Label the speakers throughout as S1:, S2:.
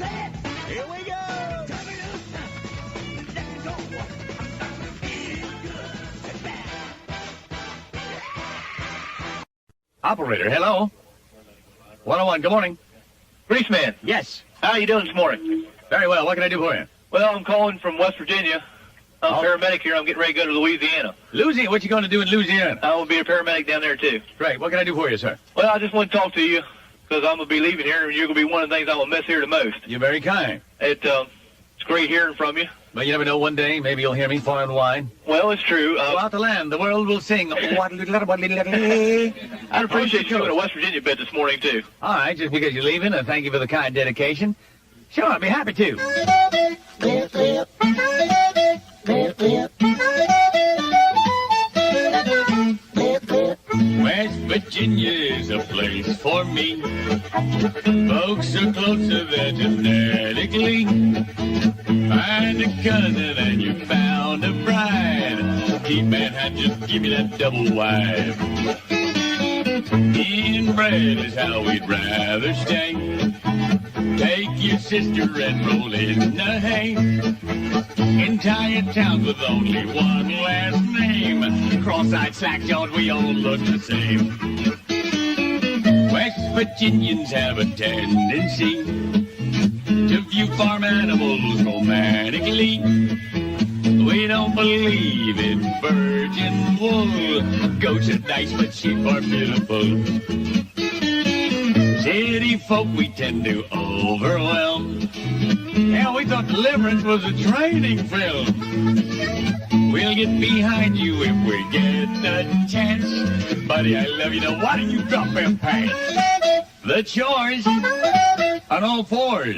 S1: set. Here we go. Turn it loose. Let it go. Feel good. Sit back.
S2: Operator, hello. 101, good morning.
S3: Greaseman,
S2: Yes.
S3: how are you doing this morning?
S2: Very well. What can I do for you?
S3: Well, I'm calling from West Virginia. I'm a
S2: Oh.
S3: paramedic here. I'm getting ready to go to Louisiana.
S2: Louisiana? What you going to do in Louisiana?
S3: I will be a paramedic down there, too.
S2: Great. What can I do for you, sir?
S3: Well, I just want to talk to you because I'm going to be leaving here, and you're going to be one of the things I'm going to miss here the most.
S2: You're very kind.
S3: It's great hearing from you.
S2: But you never know, one day, maybe you'll hear me foreign wine.
S3: Well, it's true.
S2: Throughout the land, the world will sing.
S3: I'd appreciate you coming to West Virginia a bit this morning, too.
S2: All right, just because you're leaving, thank you for the kind dedication. Sure, I'd be happy to. West Virginia is a place for me. Folks are closer than genetically. Find a cousin and you found a bride. Keep Manhattan, just give me that double wide. Inbred is how we'd rather stay. Take your sister and roll in the hay. Entire towns with only one last name. Cross-eyed slack-jawed, we all look the same. West Virginians have a tendency to view farm animals romantically. We don't believe in virgin wool. Goats are nice, but sheep are beautiful. City folk we tend to overwhelm. Hell, we thought Deliverance was a training film. We'll get behind you if we get the chance. Buddy, I love you. Now, why don't you drop them pants? The chores on all fours.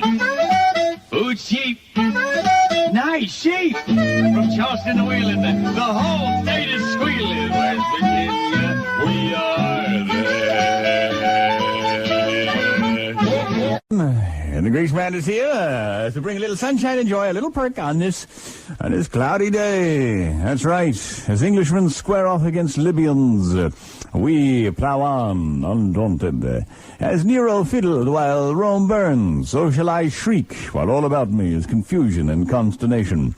S2: Food's cheap. Nice sheep. From Charleston to Wheeling, the whole state is squealing. West Virginia, we are there.
S4: And the Greaseman is here to bring a little sunshine and joy, a little perk on this cloudy day. That's right. As Englishmen square off against Libyans, we plow on undaunted. As Nero fiddled while Rome burns, so shall I shriek while all about me is confusion and consternation.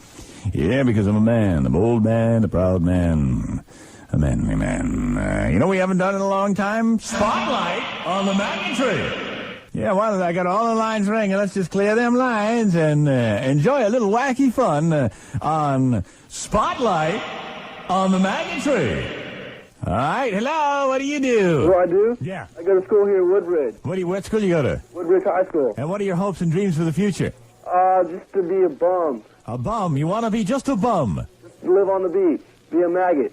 S4: Yeah, because I'm a man, a bold man, a proud man, a manly man. You know we haven't done in a long time? Spotlight on the Magnet Tree. Yeah, well, I got all the lines ringing. Let's just clear them lines and enjoy a little wacky fun on Spotlight on the Magnet Tree. All right, hello, what do you do?
S5: What do I do?
S4: Yeah.
S5: I go to school here in Woodridge.
S4: What school you go to?
S5: Woodridge High School.
S4: And what are your hopes and dreams for the future?
S5: Just to be a bum.
S4: A bum? You want to be just a bum?
S5: Just to live on the beach. Be a maggot.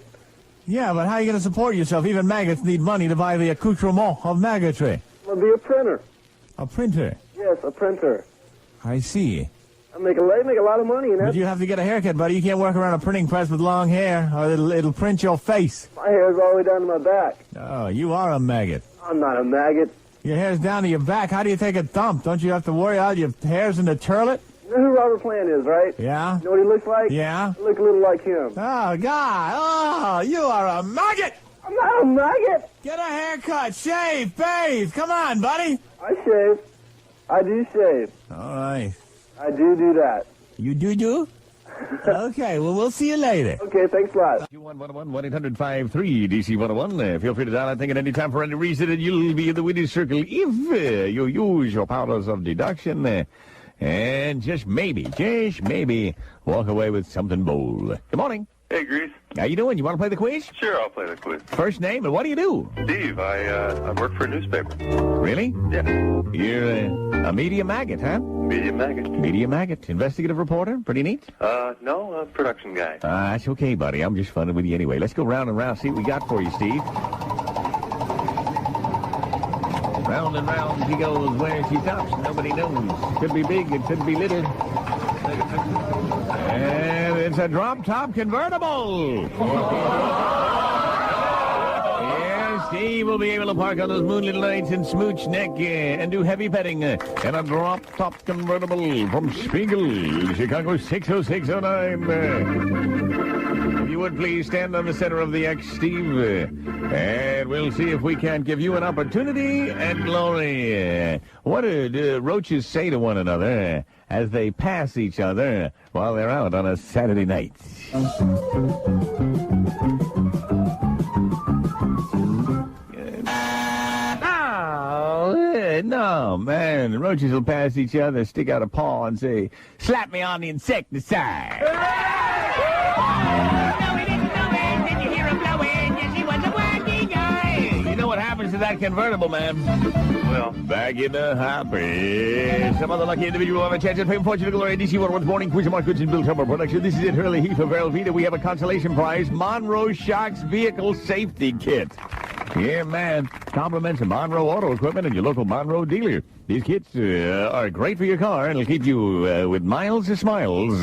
S4: Yeah, but how are you going to support yourself? Even maggots need money to buy the accoutrement of maggotry.
S5: I'm going to be a printer.
S4: A printer?
S5: Yes, a printer.
S4: I see.
S5: I make a lot of money, you know.
S4: But you have to get a haircut, buddy. You can't work around a printing press with long hair, or it'll print your face.
S5: My hair's all the way down to my back.
S4: Oh, you are a maggot.
S5: I'm not a maggot.
S4: Your hair's down to your back. How do you take a dump? Don't you have to worry out your hair's in the turlet?
S5: You know who Robert Plant is, right?
S4: Yeah?
S5: You know what he looks like?
S4: Yeah?
S5: I look a little like him.
S4: Oh, God. Oh, you are a maggot!
S5: I'm not a maggot.
S4: Get a haircut, shave, bathe. Come on, buddy.
S5: I shave. I do shave.
S4: All right.
S5: I do that.
S4: You do? Okay, well, we'll see you later.
S5: Okay, thanks a lot.
S2: Q111, 1-800-53 DC101. Feel free to dial, I think, at any time for any reason, and you'll be in the winning circle if you use your powers of deduction. And just maybe, walk away with something bold. Good morning.
S6: Hey, Grease.
S2: How you doing? You want to play the quiz?
S6: Sure, I'll play the quiz.
S2: First name, and what do you do?
S6: Steve, I work for a newspaper.
S2: Really?
S6: Yeah.
S2: You're a media maggot, huh?
S6: Media maggot.
S2: Media maggot. Investigative reporter. Pretty neat.
S6: No, a production guy.
S2: That's okay, buddy. I'm just funning with you anyway. Let's go round and round, see what we got for you, Steve. Round and round he goes where she stops. Nobody knows. Could be big, it could be little. And it's a drop-top convertible. Yeah, Steve will be able to park on those moonlit nights in Smooch Neck and do heavy petting in a drop-top convertible from Spiegel, Chicago 60609.
S4: you would please stand on the center of the X, Steve, and we'll see if we can't give you an opportunity and glory. What do roaches say to one another as they pass each other while they're out on a Saturday night? No, man. Roaches will pass each other, stick out a paw, and say, "Slap me on the insecticide." You know what happens to that convertible, man?
S6: Well,
S4: Back in the happy. Some other lucky individual will have a chance at fame, fortune, and glory. DC World's Morning Quiz, Mark Goodson, Bill Tupper production. This is it, Hurley Heath of Velveeta. We have a consolation prize, Monroe Shocks Vehicle Safety Kit. Yeah, man. Compliments of Monroe Auto Equipment and your local Monroe dealer. These kits are great for your car, and it'll keep you with miles to smiles.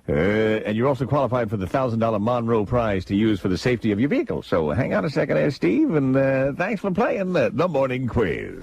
S4: And you're also qualified for the $1,000 Monroe prize to use for the safety of your vehicle. So hang on a second there, Steve, and thanks for playing the Morning Quiz.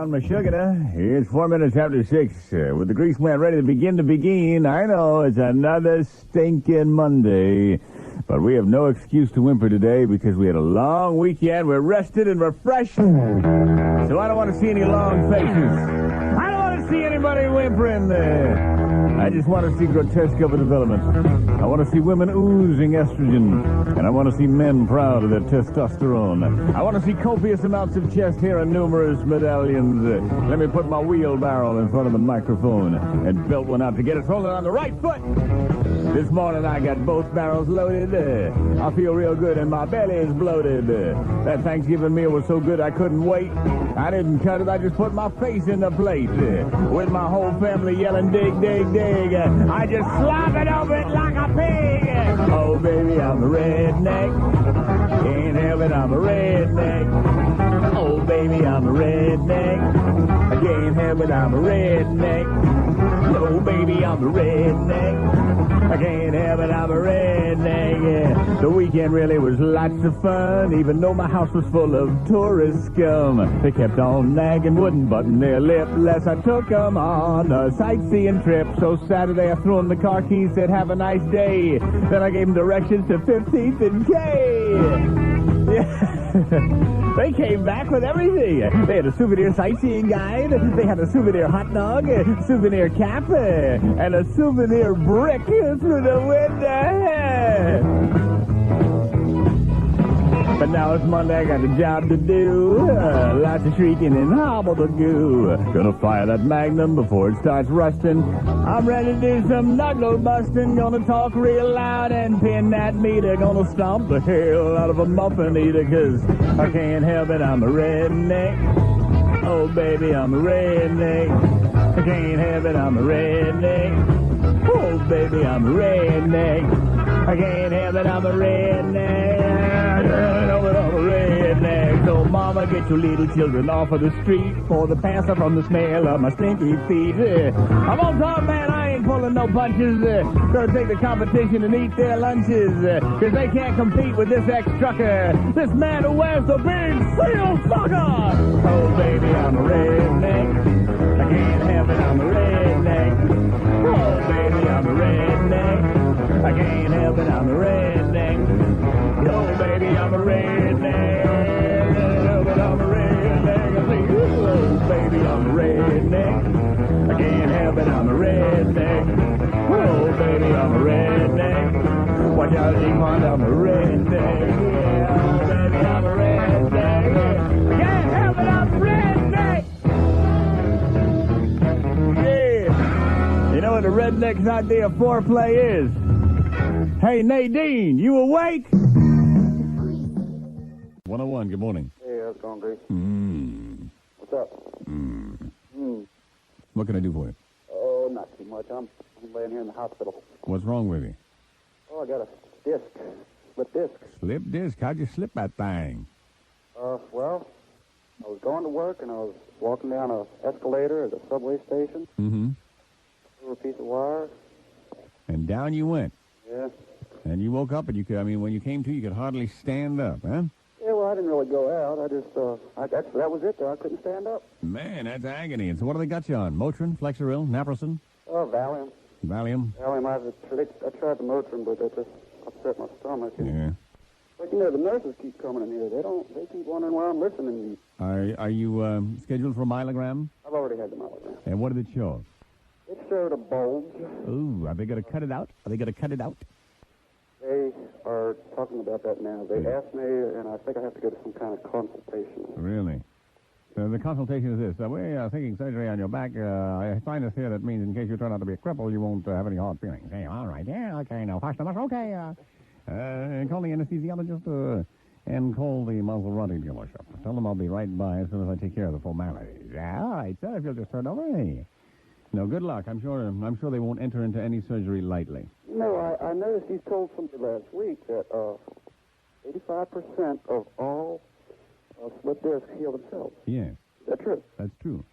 S4: on my sugar. It's 4 minutes after 6. With the grease man ready to begin. I know it's another stinking Monday. But we have no excuse to whimper today because we had a long weekend. We're rested and refreshed. So I don't want to see any long faces. I don't want to see anybody whimpering. I just want to see grotesque overdevelopment. I want to see women oozing estrogen. And I want to see men proud of their testosterone. I want to see copious amounts of chest hair and numerous medallions. Let me put my wheelbarrow in front of the microphone and belt one out to get us rolling on the right foot. This morning I got both barrels loaded. I feel real good and my belly is bloated. That Thanksgiving meal was so good I couldn't wait. I didn't cut it, I just put my face in the plate. With my whole family yelling, dig, dig, dig. I just slop it over it like a pig. Oh, baby, I'm a redneck. Can't help it, I'm a redneck. Oh, baby, I'm a redneck. I can't help it, I'm a redneck. Oh, baby, I'm a redneck. I can't help it, I'm a redneck. Yeah. The weekend really was lots of fun, even though my house was full of tourist scum. They kept on nagging, wouldn't button their lip, lest I took them on a sightseeing trip. So Saturday I threw them the car keys, said have a nice day. Then I gave them directions to 15th and K. Yeah. They came back with everything. They had a souvenir sightseeing guide. They had a souvenir hot dog, a souvenir cap, and a souvenir brick through the window. But now it's Monday, I got a job to do. Lots of shrieking and hobble the goo. Gonna fire that Magnum before it starts rusting. I'm ready to do some knuckle busting. Gonna talk real loud and pin that meter. Gonna stomp the hell out of a muffin eater. Cause I can't help it, I'm a redneck. Oh baby, I'm a redneck. I can't help it, I'm a redneck. Oh baby, I'm a redneck. I can't help it, I'm a redneck. So mama, get your little children off of the street for the passer from the smell of my stinky feet. I'm on top, man, I ain't pulling no punches. Gonna take the competition and eat their lunches. Cause they can't compete with this ex-trucker. This man who wears the big seal sucker. Oh baby, I'm a redneck. I can't help it, I'm a redneck. Oh baby, I'm a redneck. I can't help it, I'm a redneck. Oh baby, I'm a redneck. I'm a redneck. I say, oh baby, I'm a redneck. I can't help it, I'm a redneck. Oh baby, I'm a redneck. Watch out, G-Pond, I'm a redneck. Yeah, baby, I'm a redneck. I can't help it, I'm a redneck. Yeah. You know what a redneck's idea of foreplay is? Hey, Nadine, you awake? 101, good morning.
S5: Hey, how's it going, Grace? What's up?
S4: What can I do for you?
S5: Oh, not too much. I'm laying here in the hospital.
S4: What's wrong with you?
S5: Oh, I got a disc. Slip disc.
S4: Slip disc? How'd you slip that thing?
S5: Well, I was going to work and I was walking down an escalator at a subway station.
S4: Mm-hmm.
S5: Through a piece of wire.
S4: And down you went.
S5: Yeah.
S4: And you woke up and you could, when you came to, you could hardly stand up, huh?
S5: Yeah, well, I didn't really go out. I just, that was it, though. I couldn't stand up.
S4: Man, that's agony. And so what do they got you on? Motrin, Flexeril, Naproxen?
S5: Oh, Valium.
S4: Valium?
S5: Valium, I tried the Motrin, but that just upset my stomach.
S4: Yeah.
S5: But, the nurses keep coming in here. They keep wondering why I'm listening to you.
S4: Are you scheduled for a myelogram?
S5: I've already had the myelogram.
S4: And what did it show?
S5: It showed a bulge.
S4: Ooh, are they going to cut it out? Are they going to cut it out?
S5: They are talking about that now. They asked me, and I think I have to go to some kind of consultation.
S4: Really? So the consultation is this. We're thinking surgery on your back. I find this here that means in case you turn out to be a cripple, you won't have any hard feelings. Hey, all right. Yeah, okay. Now, fasten them. Okay. Call the anesthesiologist and call the Maserati dealership. Tell them I'll be right by as soon as I take care of the formalities. Yeah, all right, sir. If you'll just turn over. Hey. No, good luck. I'm sure they won't enter into any surgery lightly.
S5: I noticed you told somebody last week that 85% of all slip discs heal themselves.
S4: Yes.
S5: Is that true?
S4: That's true.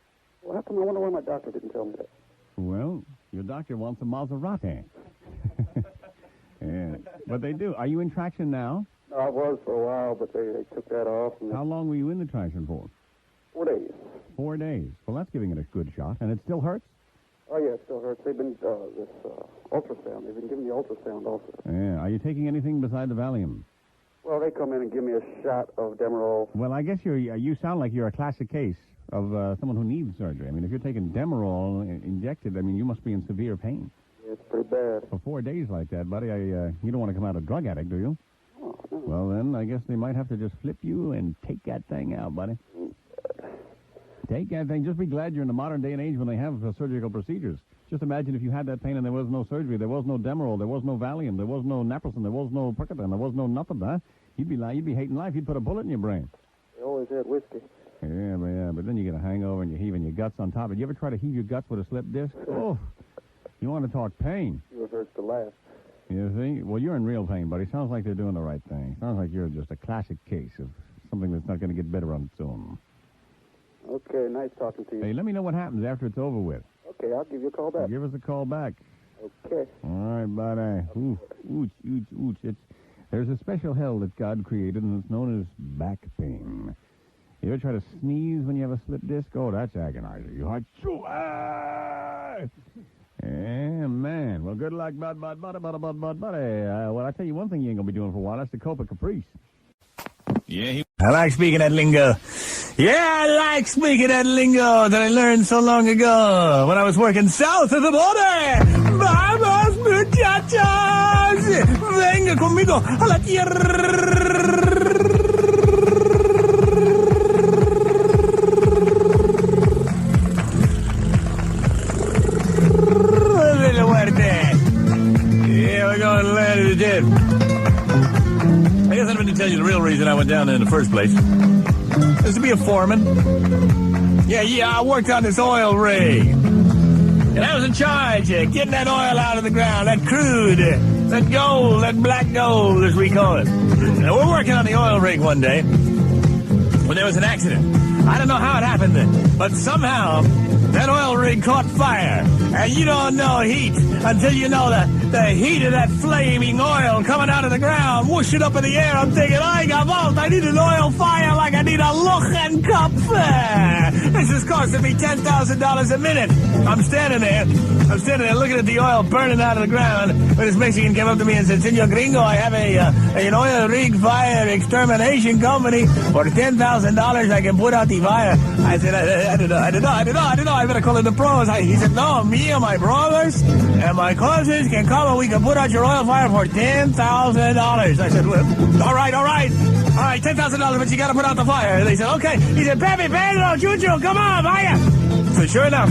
S5: Well, how come I wonder why my doctor didn't tell me that?
S4: Well, your doctor wants a Maserati. Yeah. But they do. Are you in traction now?
S5: No, I was for a while, but they took that off. And
S4: How long were you in the traction for?
S5: 4 days.
S4: 4 days. Well, that's giving it a good shot, and it still hurts?
S5: Oh, yeah, it still hurts. They've been, this ultrasound. They've been giving me ultrasound also.
S4: Yeah. Are you taking anything beside the Valium?
S5: Well, they come in and give me a shot of Demerol.
S4: Well, I guess you sound like you're a classic case of someone who needs surgery. I mean, if you're taking Demerol injected, I mean, you must be in severe pain.
S5: Yeah, it's pretty bad.
S4: For 4 days like that, buddy, you don't want to come out a drug addict, do you?
S5: Oh, no.
S4: Well, then, I guess they might have to just flip you and take that thing out, buddy. Take that thing. Just be glad you're in the modern day and age when they have surgical procedures. Just imagine if you had that pain and there was no surgery, there was no Demerol, there was no Valium, there was no Naproxen, there was no Percodan, there was no nothing, huh? You'd be hating life. You'd put a bullet in your brain.
S5: They always had whiskey.
S4: Yeah, but then you get a hangover and you're heaving your guts on top of it. You ever try to heave your guts with a slip disc? Oh, you want to talk pain.
S5: It hurts to laugh.
S4: You see? Well, you're in real pain, buddy. Sounds like they're doing the right thing. Sounds like you're just a classic case of something that's not going to get better on its own.
S5: Okay, nice talking to you.
S4: Hey, let me know what happens after it's over with.
S5: Okay, I'll give you a call back.
S4: Give us a call back.
S5: Okay.
S4: All right, buddy. Ooh, ooch, ooch, ooch. There's a special hell that God created, and it's known as back pain. You ever try to sneeze when you have a slip disc? Oh, that's agonizing. You heart. Yeah, man. Well, good luck, buddy. Well, I tell you one thing you ain't gonna be doing for a while. That's the Copa Caprice. Yeah, I like speaking that lingo. Yeah, I like speaking that lingo that I learned so long ago when I was working south of the border. Vamos, muchachos! Venga conmigo a la tierra. Yeah, we're going to land of the dead. I guess I'm going to tell you the real reason I went down there in the first place. Is to be a foreman. Yeah, I worked on this oil rig. And I was in charge of getting that oil out of the ground, that crude, that gold, that black gold, as we call it. And we're working on the oil rig one day when there was an accident. I don't know how it happened, but somehow that oil rig caught fire. And you don't know heat until you know the heat of that flaming oil coming out of the ground, whooshing up in the air. I'm thinking, I need an oil fire like I need a Luchenkopf. This is costing me $10,000 a minute. I'm standing there looking at the oil burning out of the ground. When this Mexican came up to me and said, Senor Gringo, I have an oil rig fire extermination company. For $10,000 I can put out the fire. I said, I don't know. I better call in the pros. He said, no, me and my brothers and my cousins can come and we can put out your oil fire for $10,000. I said, well, all right, $10,000, but you got to put out the fire. And they said, okay. He said, Pepe, Pedro, Chucho, come on, vaya. So sure enough,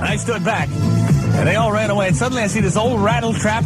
S4: I stood back, and they all ran away, and suddenly I see this old rattle-trap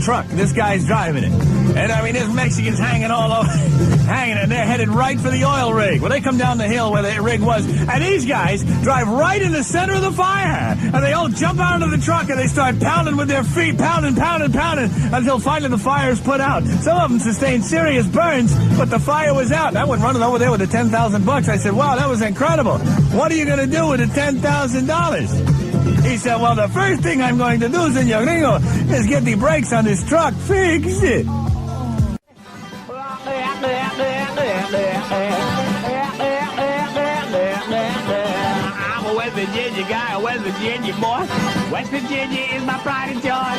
S4: truck. This guy's driving it. And, I mean, this Mexican's hanging all over, and they're headed right for the oil rig. Well, they come down the hill where the rig was, and these guys drive right in the center of the fire. And they all jump out of the truck, and they start pounding with their feet, pounding, until finally the fire's put out. Some of them sustained serious burns, but the fire was out. And I went running over there with the $10,000. I said, wow, that was incredible. What are you going to do with the $10,000? He said, well, the first thing I'm going to do, Senor Gringo, is get the brakes on this truck fixed. I'm a West Virginia guy, a West Virginia boy. West Virginia is my pride and joy.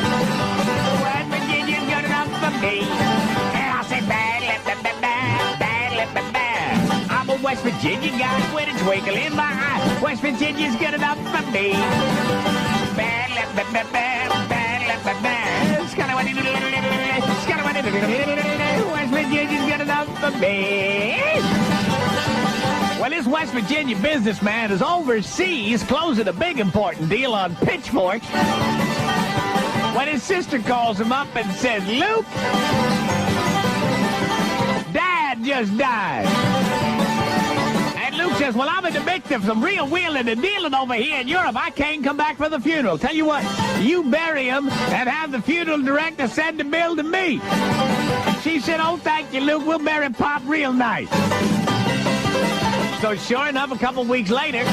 S4: West Virginia's good enough for me. And I'll say bad. I'm a West Virginia guy with a twinkle in my eye. West Virginia's good enough for me. Bad. West Virginia's good enough for me. Well, this West Virginia businessman is overseas closing a big important deal on pitchforks when his sister calls him up and says, Luke, Dad just died. And Luke says, well, I'm in the midst of some real wheeling and dealing over here in Europe. I can't come back for the funeral. Tell you what, you bury him and have the funeral director send the bill to me. She said, oh, thank you, Luke. We'll bury Pop real nice. So sure enough, a couple weeks later,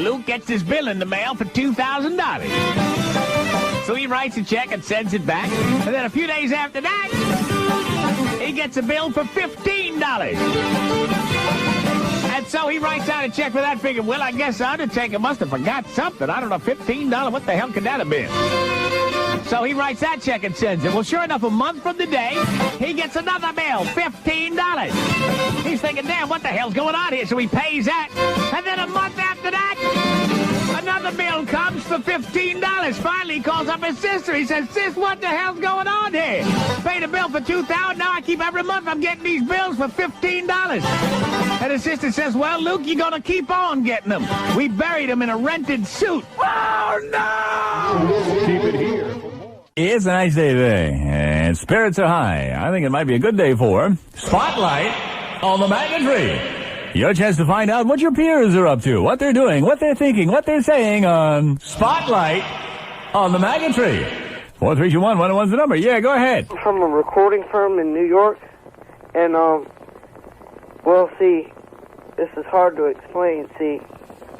S4: Luke gets his bill in the mail for $2,000. So he writes a check and sends it back. And then a few days after that, he gets a bill for $15. And so he writes out a check for that figure. Well, I guess the Undertaker must have forgot something. I don't know, $15. What the hell could that have been? So he writes that check and sends it. Well, sure enough, a month from the day, he gets another bill, $15. He's thinking, damn, what the hell's going on here? So he pays that. And then a month after that, another bill comes for $15. Finally, he calls up his sister. He says, sis, what the hell's going on here? Paid a bill for $2,000. Now I keep every month I'm getting these bills for $15. And his sister says, well, Luke, you're going to keep on getting them. We buried him in a rented suit. Oh, no!
S1: Keep it here.
S4: It's a nice day today, and spirits are high. I think it might be a good day for Spotlight on the MAGA Tree. Your chance to find out what your peers are up to, what they're doing, what they're thinking, what they're saying on Spotlight on the MAGA Tree. 4321101's the number. Yeah, go ahead.
S7: I'm from a recording firm in New York, and, well, see, this is hard to explain. See,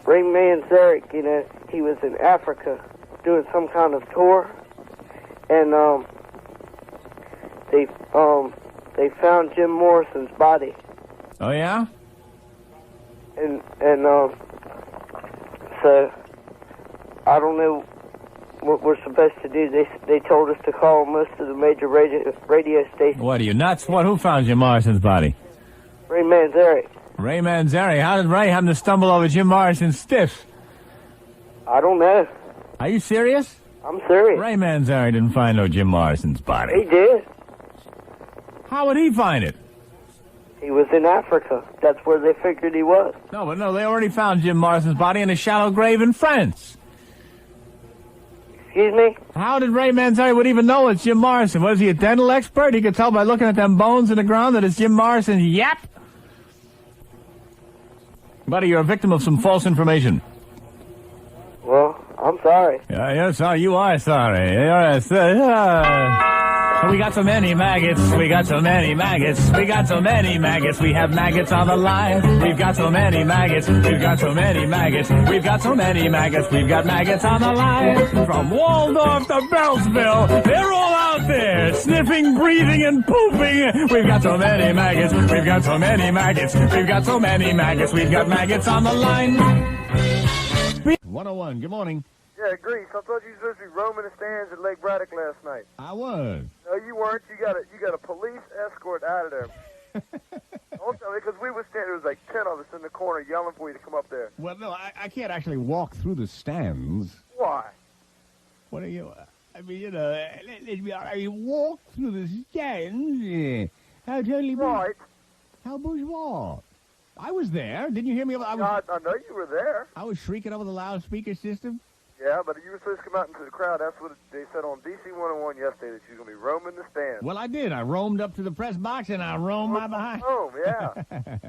S7: Ray Manzarek, you know, he was in Africa doing some kind of tour, and, they found Jim Morrison's body.
S4: Oh, yeah?
S7: And, so, I don't know what we're supposed to do. They told us to call most of the major radio stations.
S4: What are you, nuts? What? Who found Jim Morrison's body?
S7: Ray Manzarek.
S4: Ray Manzarek. How did Ray happen to stumble over Jim Morrison's stiffs?
S7: I don't know.
S4: Are you serious?
S7: I'm serious.
S4: Ray Manzarek didn't find no Jim Morrison's body.
S7: He did.
S4: How would he find it?
S7: He was in Africa. That's where they figured he was.
S4: No, but no, they already found Jim Morrison's body in a shallow grave in France.
S7: Excuse me?
S4: How did Ray Manzarek would even know it's Jim Morrison? Was he a dental expert? He could tell by looking at them bones in the ground that it's Jim Morrison's yap? Buddy, you're a victim of some false information.
S7: Well, I'm sorry.
S4: You're sorry. You are sorry. We got so many maggots. We got so many maggots. We got so many maggots. We have maggots on the line. We've got so many maggots. We've got so many maggots. We've got so many maggots. We've got maggots on the line. From Waldorf to Beltsville, they're all out there sniffing, breathing, and pooping. We've got so many maggots. We've got so many maggots. We've got so many maggots. We've got maggots on the line. 101. Good morning.
S8: Yeah, Grease. I thought you were supposed to be roaming the stands at Lake Braddock last night.
S4: I was.
S8: No, you weren't. You got a police escort out of there. Don't tell me, because we were standing. There was like 10 of us in the corner yelling for you to come up there.
S4: Well, no, I can't actually walk through the stands.
S8: Why?
S4: What are you? I mean, you know, I mean, walk through the stands. How totally
S8: Right.
S4: How bourgeois. I was there. Didn't you hear me?
S8: I know you were there.
S4: I was shrieking over the loudspeaker system.
S8: Yeah, but you were supposed to come out into the crowd. That's what they said on DC 101 yesterday, that you were going to be roaming the stands.
S4: Well, I did. I roamed up to the press box and I roamed my behind.
S8: Home, yeah.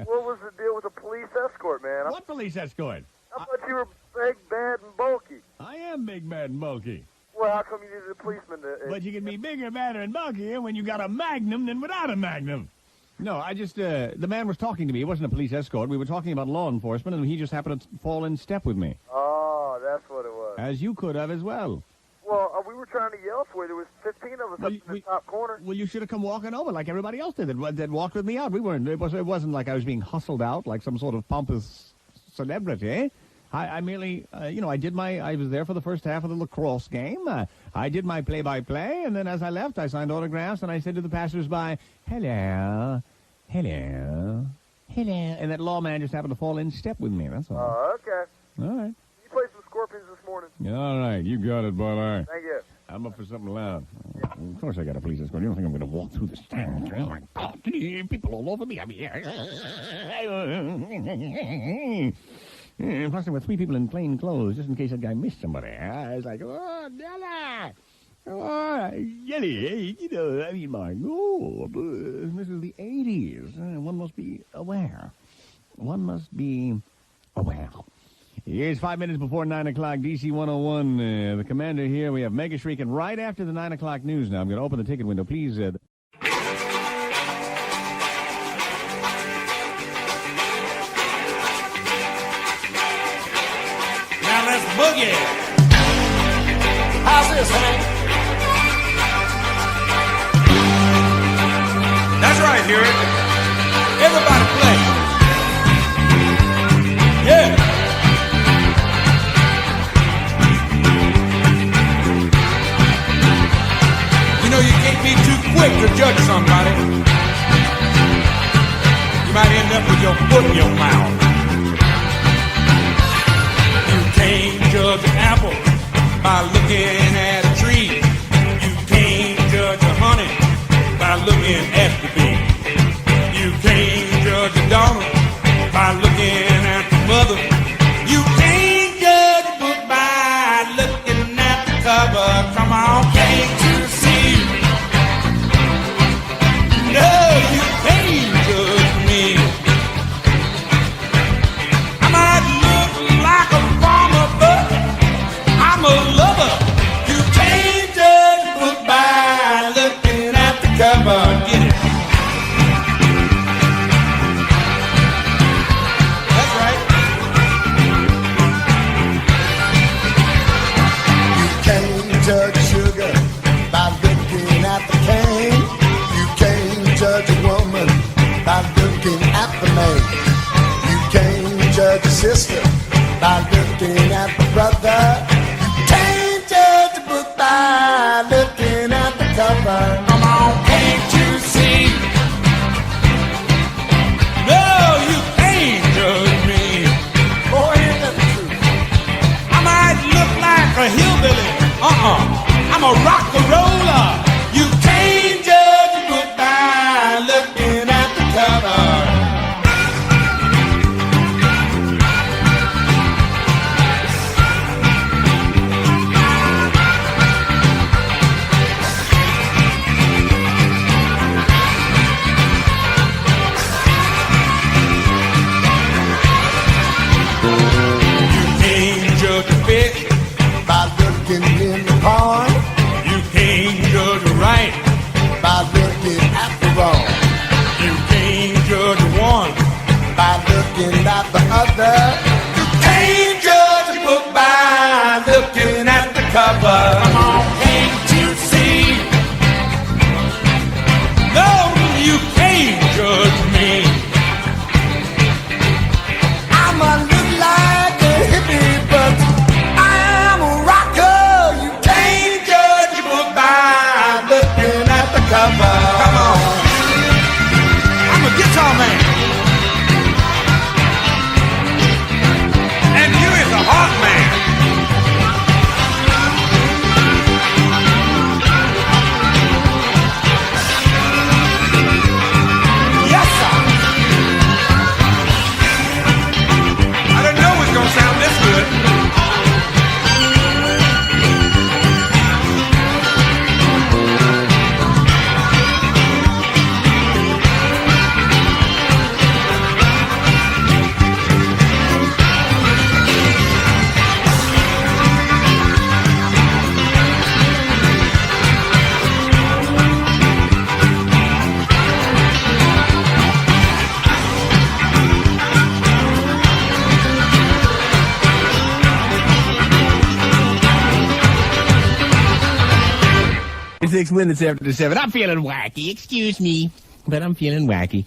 S8: What was the deal with the police escort, man?
S4: What police escort?
S8: I thought you were big, bad, and bulky.
S4: I am big, bad, and bulky.
S8: Well, how come you needed a policeman to...
S4: But you can be bigger, badder, and bulkier when you got a magnum than without a magnum. No, I just, the man was talking to me. He wasn't a police escort. We were talking about law enforcement, and he just happened to fall in step with me.
S8: Oh, that's what it was.
S4: As you could have as well.
S8: Well, we were trying to yell for you. There was 15 of us up in the top corner.
S4: Well, you should have come walking over like everybody else did that walked with me out. We weren't. It wasn't like I was being hustled out like some sort of pompous celebrity. I merely, I was there for the first half of the lacrosse game. I did my play-by-play, and then as I left, I signed autographs, and I said to the passers-by, hello, hello, hello. And that lawman just happened to fall in step with me, that's all.
S8: Oh, okay.
S4: All right.
S8: You played some Scorpions this morning.
S4: All right, you got it, Butler.
S8: Thank you.
S4: I'm up for something loud. Of course I got a police escort. You don't think I'm going to walk through the stands? Oh, my God. People all over me. I mean, plus there were 3 people in plain clothes, just in case that guy missed somebody. I was like, oh, Della! Oh, Yelly, you know, I mean, my God, this is the 80s. One must be aware. One must be aware. Here's 5 minutes before 9 o'clock, DC 101. The commander here. We have Mega Shriek, and right after the 9 o'clock news now, I'm going to open the ticket window. Please,
S1: Now let's boogie. How's this, Hank? That's right, hear it. Everybody play. can't be too quick to judge somebody. You might end up with your foot in your mouth. You can't judge an apple by looking at a tree. You can't judge a honey by looking at the bee. You can't judge a daughter by looking at the mother. You can't judge a book by looking at the cover. Come on, can't you see? No, you can't judge me. I might look like a farmer, but I'm a lover. You can't judge a book by looking at the cover. Get it? That's right.
S9: You can't judge sugar by looking at the cane. You can't judge a woman by looking at the man. You can't judge a sister by looking at the brother. You can't judge a book by looking at the cover.
S1: Come on, can't you see? No, you can't judge me.
S9: Boy, ain't that the truth?
S1: I might look like a hillbilly. I'm a rock-a-roller. You can't judge a book by looking at the cover. You can't judge a fish
S9: By looking in the pond,
S1: You can't judge a right.
S9: by looking at the wrong,
S1: You can't judge one.
S9: by looking at the other.
S1: You can't judge a book by looking at the cover. Come on, can't you see? No, you can't judge me.
S9: I might look like a hippie, but I'm a rocker. You
S1: Can't judge a book by looking at the cover. Come on. I'm a guitar man. And you is a heart man. Yes, sir. I didn't know it was gonna sound this good.
S4: Six minutes after the 7. I'm feeling wacky. Excuse me, but I'm feeling wacky.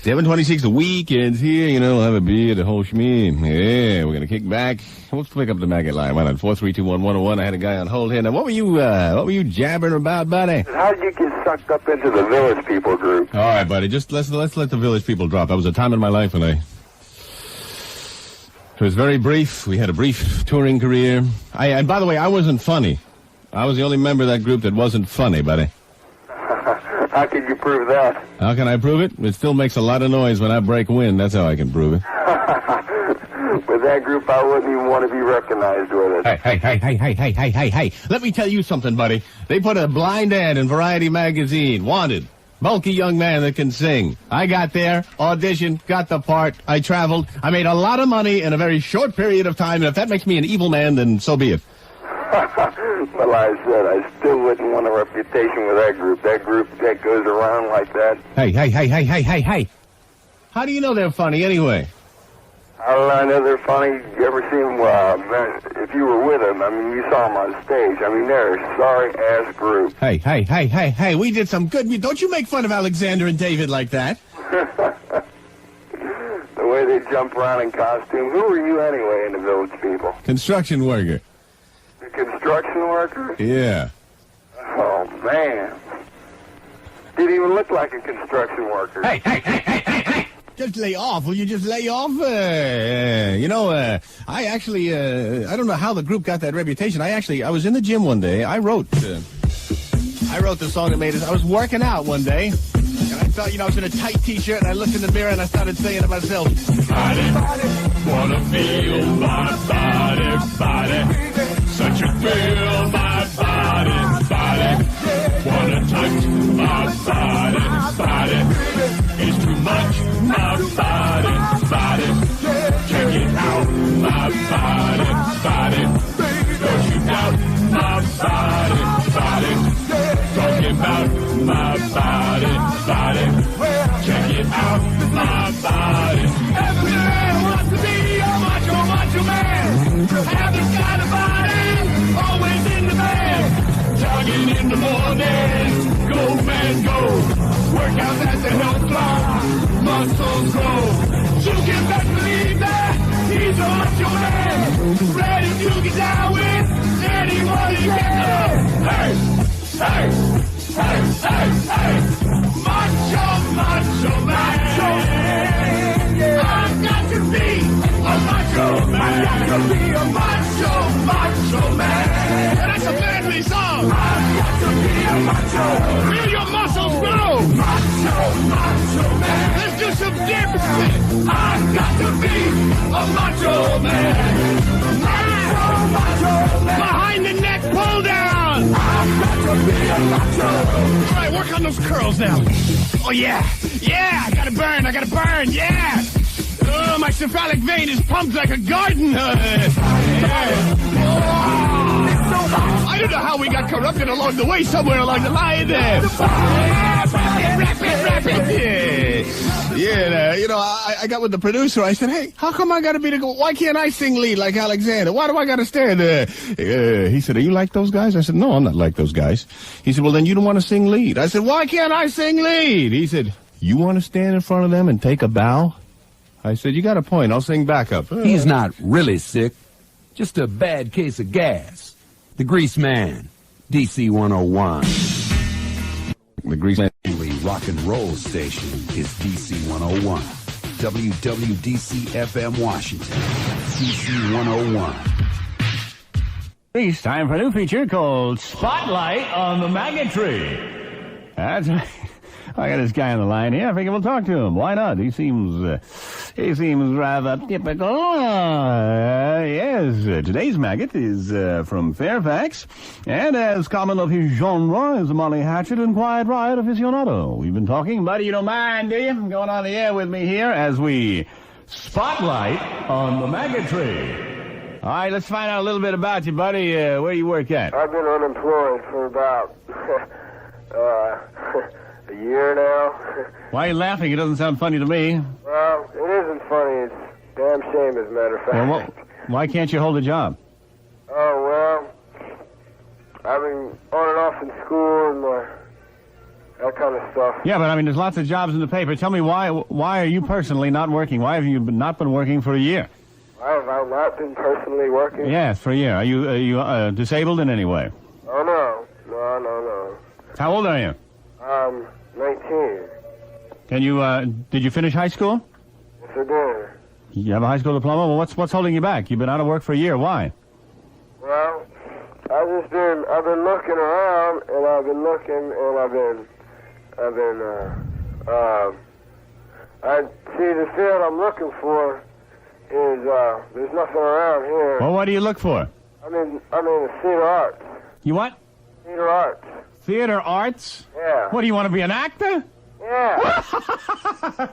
S4: 7:26. The weekend's here. You know, we'll have a beer, the whole shmee. Yeah, we're gonna kick back. Let's pick up the maggot line. Why not? 4321101. I had a guy on hold here. Now, what were you jabbering about, buddy?
S6: How did you get sucked up into the Village People group?
S4: All right, buddy. Just let's let the Village People drop. That was a time in my life when it was very brief. We had a brief touring career. And by the way, I wasn't funny. I was the only member of that group that wasn't funny, buddy.
S6: How could you prove that?
S4: How can I prove it? It still makes a lot of noise when I break wind. That's how I can prove it.
S6: With that group, I wouldn't even want to be recognized with it.
S4: Hey. Let me tell you something, buddy. They put a blind ad in Variety magazine. Wanted. Bulky young man that can sing. I got there, auditioned, got the part. I traveled. I made a lot of money in a very short period of time. And if that makes me an evil man, then so be it.
S6: Well, I said I still wouldn't want a reputation with that group. That group that goes around like that.
S4: Hey. How do you know they're funny anyway?
S6: How do I know they're funny? You ever see them, if you were with them, I mean, you saw them on stage. I mean, they're a sorry-ass group.
S4: Hey, we did some good. Don't you make fun of Alexander and David like that.
S6: The way they jump around in costume. Who are you anyway in the Village People?
S4: Construction worker.
S6: The construction worker?
S4: Yeah.
S6: Oh, man. Didn't even look like a construction worker.
S4: Hey. Just lay off. Will you just lay off? I actually, I don't know how the group got that reputation. I was in the gym one day. I wrote the song that made us. I was working out one day, and I felt, I was in a tight T-shirt, and I looked in the mirror, and I started saying to myself,
S2: Body, wanna feel my body. Such a thrill, my body. Wanna touch my body. It's too much, my body. Check it out, my body. Don't you doubt my body. Talking about my body. Check it out, my body. Every man wants to be a macho man. Haven't got a body, always in the bed. Jogging in the morning, go man go. Workouts at the health club, muscles grow. You can best believe that he's a macho man. Ready to get down with anyone he can. Hey. Macho man. I've got to be a macho man. I've got to be a macho man. That's a family song. I've got to be a macho. Feel your muscles grow. Macho man. Let's do some dips. I've got to be a macho man. Macho man. Behind the neck, pull down. I've got to be a macho. All right, work on those curls now. Oh, yeah, I gotta burn, yeah. Oh, my cephalic vein is pumped like a garden. Yeah. Oh, I don't know how we got corrupted along the way, somewhere along the line there. Rap it. Yeah, I got with the producer. I said, hey, how come I gotta be why can't I sing lead like Alexander? Why do I gotta stand there? He said, are you like those guys? I said, no, I'm not like those guys. He said, well, then you don't want to sing lead. I said, why can't I sing lead? He said, you want to stand in front of them and take a bow? I said, you got a point. I'll sing backup.
S10: He's not really sick, just a bad case of gas. The Grease Man, DC 101.
S4: The Grease Man.
S10: The rock and roll station is DC 101. WWDC FM Washington, DC 101.
S4: It's time for a new feature called Spotlight on the Maggot Tree. That's right. I got this guy on the line here. I figure we'll talk to him. Why not? He seems rather typical. Yes, today's maggot is from Fairfax, and as common of his genre is Molly Hatchet and Quiet Riot aficionado. We've been talking, buddy. You don't mind, do you? Going on the air with me here as we spotlight on the maggot tree. All right, let's find out a little bit about you, buddy. Where do you work at?
S6: I've been unemployed for about a year now.
S4: Why are you laughing? It doesn't sound funny to me.
S6: Well, it isn't funny. It's a damn shame, as a matter of fact.
S4: Well, why can't you hold a job?
S6: Oh, well, I've been on and off in school and that kind of stuff.
S4: Yeah, but I mean, there's lots of jobs in the paper. Tell me why are you personally not working? Why have you not been working for a year?
S6: Why have I not been personally working?
S4: Yes, for a year. Are you disabled in any way?
S6: Oh, no.
S4: How old are you?
S6: 19.
S4: Did you finish high school?
S6: Yes, I did.
S4: You have a high school diploma? Well, what's holding you back? You've been out of work for a year. Why?
S6: Well, I've been looking around, and I've been the field I'm looking for is, there's nothing around here.
S4: Well, what do you look for?
S6: I'm in the theater arts.
S4: You what?
S6: Theater arts.
S4: Theater arts?
S6: Yeah.
S4: What, do you want to be an actor?
S6: Yeah.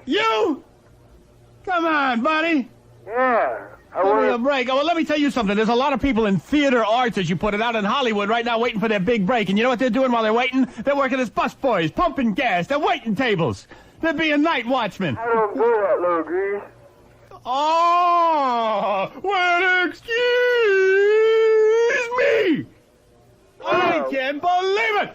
S4: You? Come on, buddy.
S6: Yeah.
S4: Give me a break. Oh, well, let me tell you something. There's a lot of people in theater arts, as you put it, out in Hollywood right now waiting for their big break. And you know what they're doing while they're waiting? They're working as busboys, pumping gas. They're waiting tables. They're being night watchmen.
S6: I don't do that, little grease.
S4: Oh, well, excuse me. I can't believe it.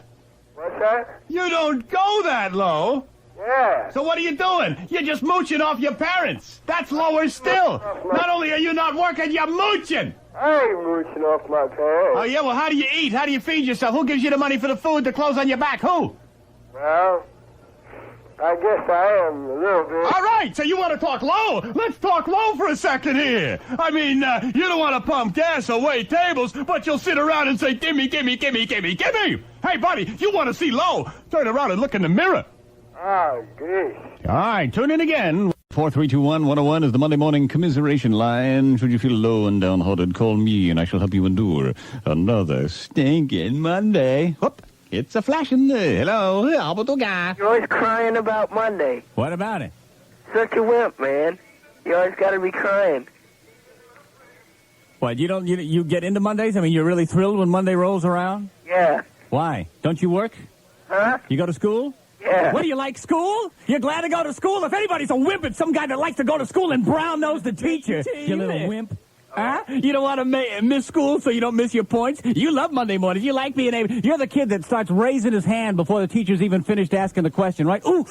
S6: What's that?
S4: You don't go that low.
S6: Yeah.
S4: So what are you doing? You're just mooching off your parents. That's lower still. Not only are you not working, you're mooching.
S6: I ain't mooching off my parents.
S4: Oh, yeah? Well, how do you eat? How do you feed yourself? Who gives you the money for the food, the clothes on your back? Who?
S8: Well, I guess I am a little bit.
S4: All right, so you want to talk low? Let's talk low for a second here. I mean, you don't want to pump gas or wait tables, but you'll sit around and say, gimme, gimme, gimme, gimme, gimme. Hey, buddy, you want to see low? Turn around and look in the mirror.
S8: Oh, geez.
S4: All right, tune in again. 4321101 is the Monday morning commiseration line. Should you feel low and downhearted, call me and I shall help you endure another stinking Monday. Whoop, it's a flashing. Hello, Alberto.
S7: You're always crying about Monday.
S4: What about it?
S7: Such a wimp, man. You always got to be crying.
S4: What, you get into Mondays? I mean, you're really thrilled when Monday rolls around?
S7: Yeah.
S4: Why? Don't you work?
S7: Huh?
S4: You go to school?
S7: Yeah.
S4: What, do you like school? You're glad to go to school? If anybody's a wimp, it's some guy that likes to go to school and brown-nose the teacher. You little wimp. Huh? You don't want to miss school so you don't miss your points? You love Monday mornings. You like being able... You're the kid that starts raising his hand before the teacher's even finished asking the question, right? Ooh,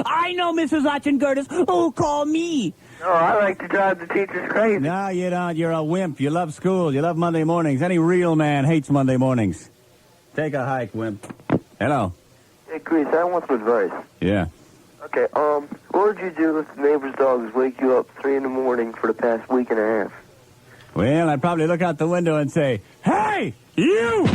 S4: I know, Mrs. Otchengertis. Ooh, call me.
S7: No, I like to drive the teachers crazy.
S4: No, you don't. You're a wimp. You love school. You love Monday mornings. Any real man hates Monday mornings. Take a hike, wimp. Hello.
S8: Hey, Chris, I want some advice.
S4: Yeah.
S8: Okay, what would you do if the neighbor's dogs wake you up 3 in the morning for the past week and a half?
S4: Well, I'd probably look out the window and say, "Hey, you!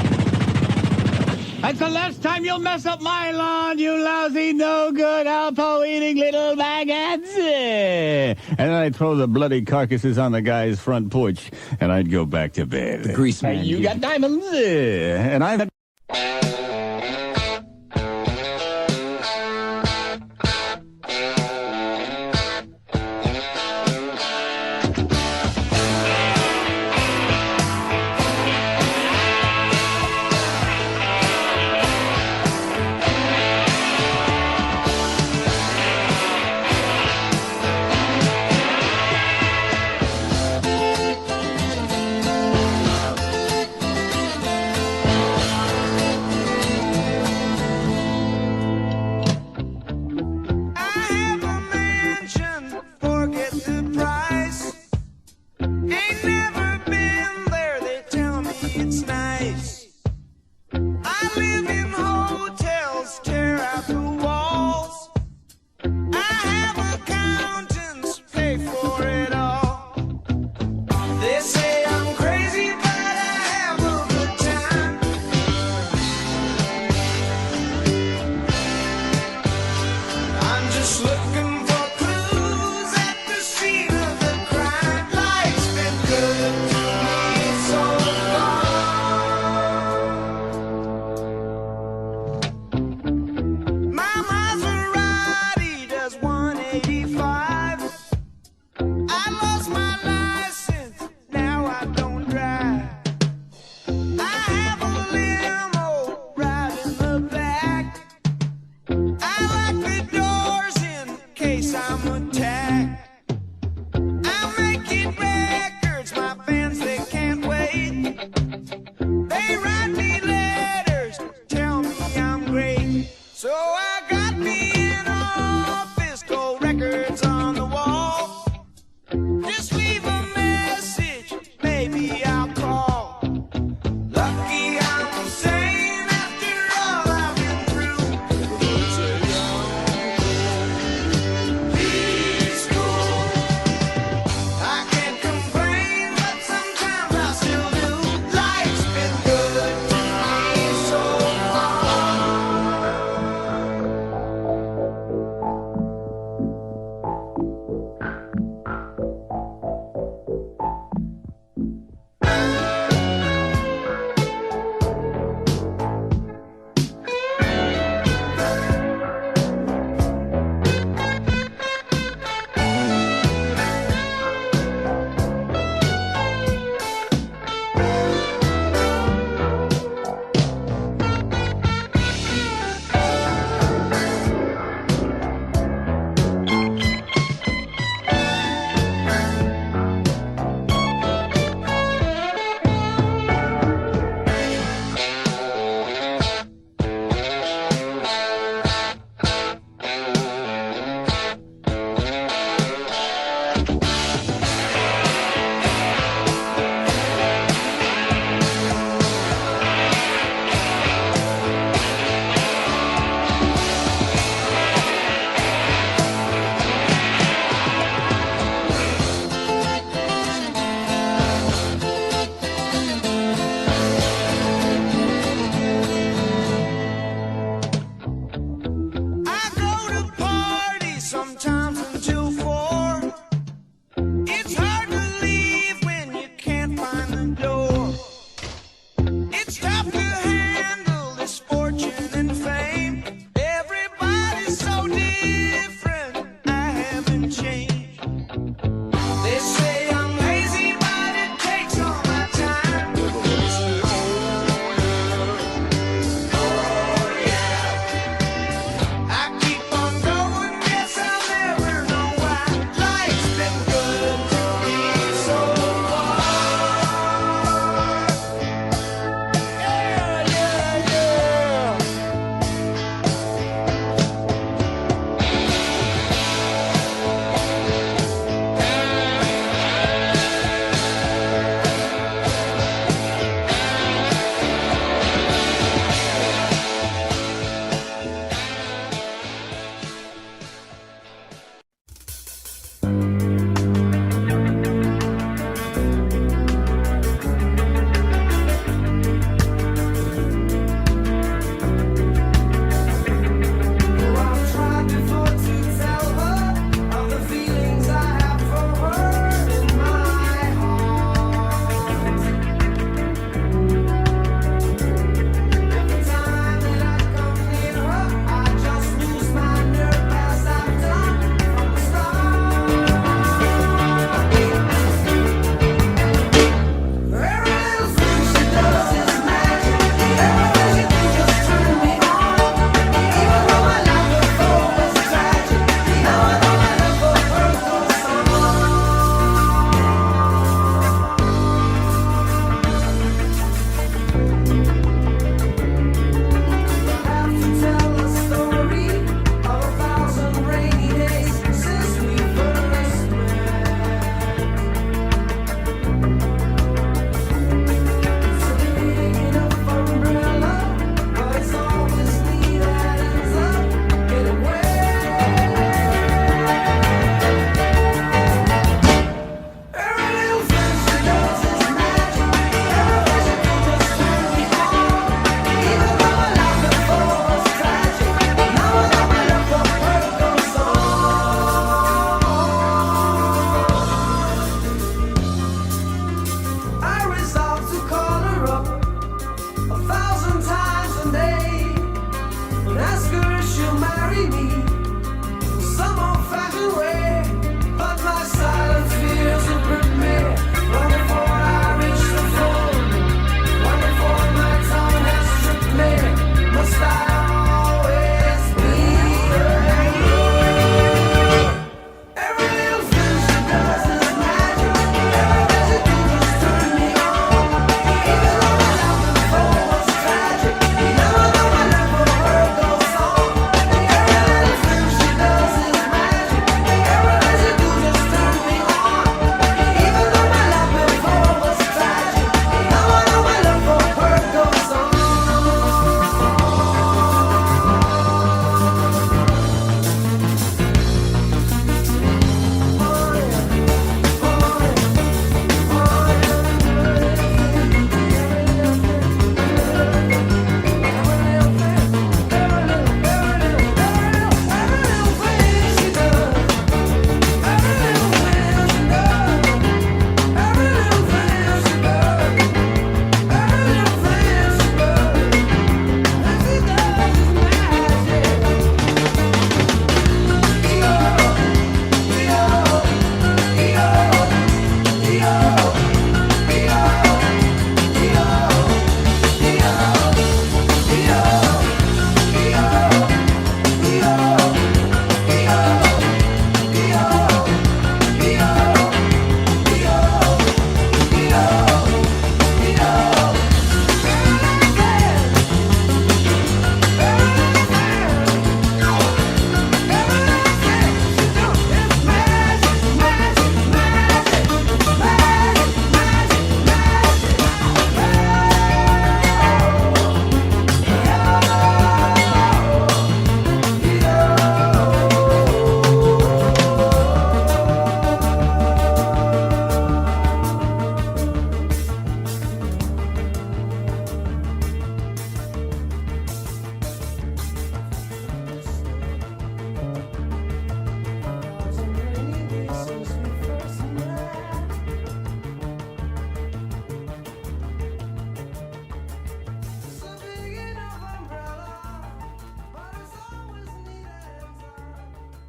S4: That's the last time you'll mess up my lawn, you lousy, no-good, Alpo-eating little maggots!" And then I'd throw the bloody carcasses on the guy's front porch, and I'd go back to bed.
S10: The grease man.
S4: Hey, you got diamonds, and I've...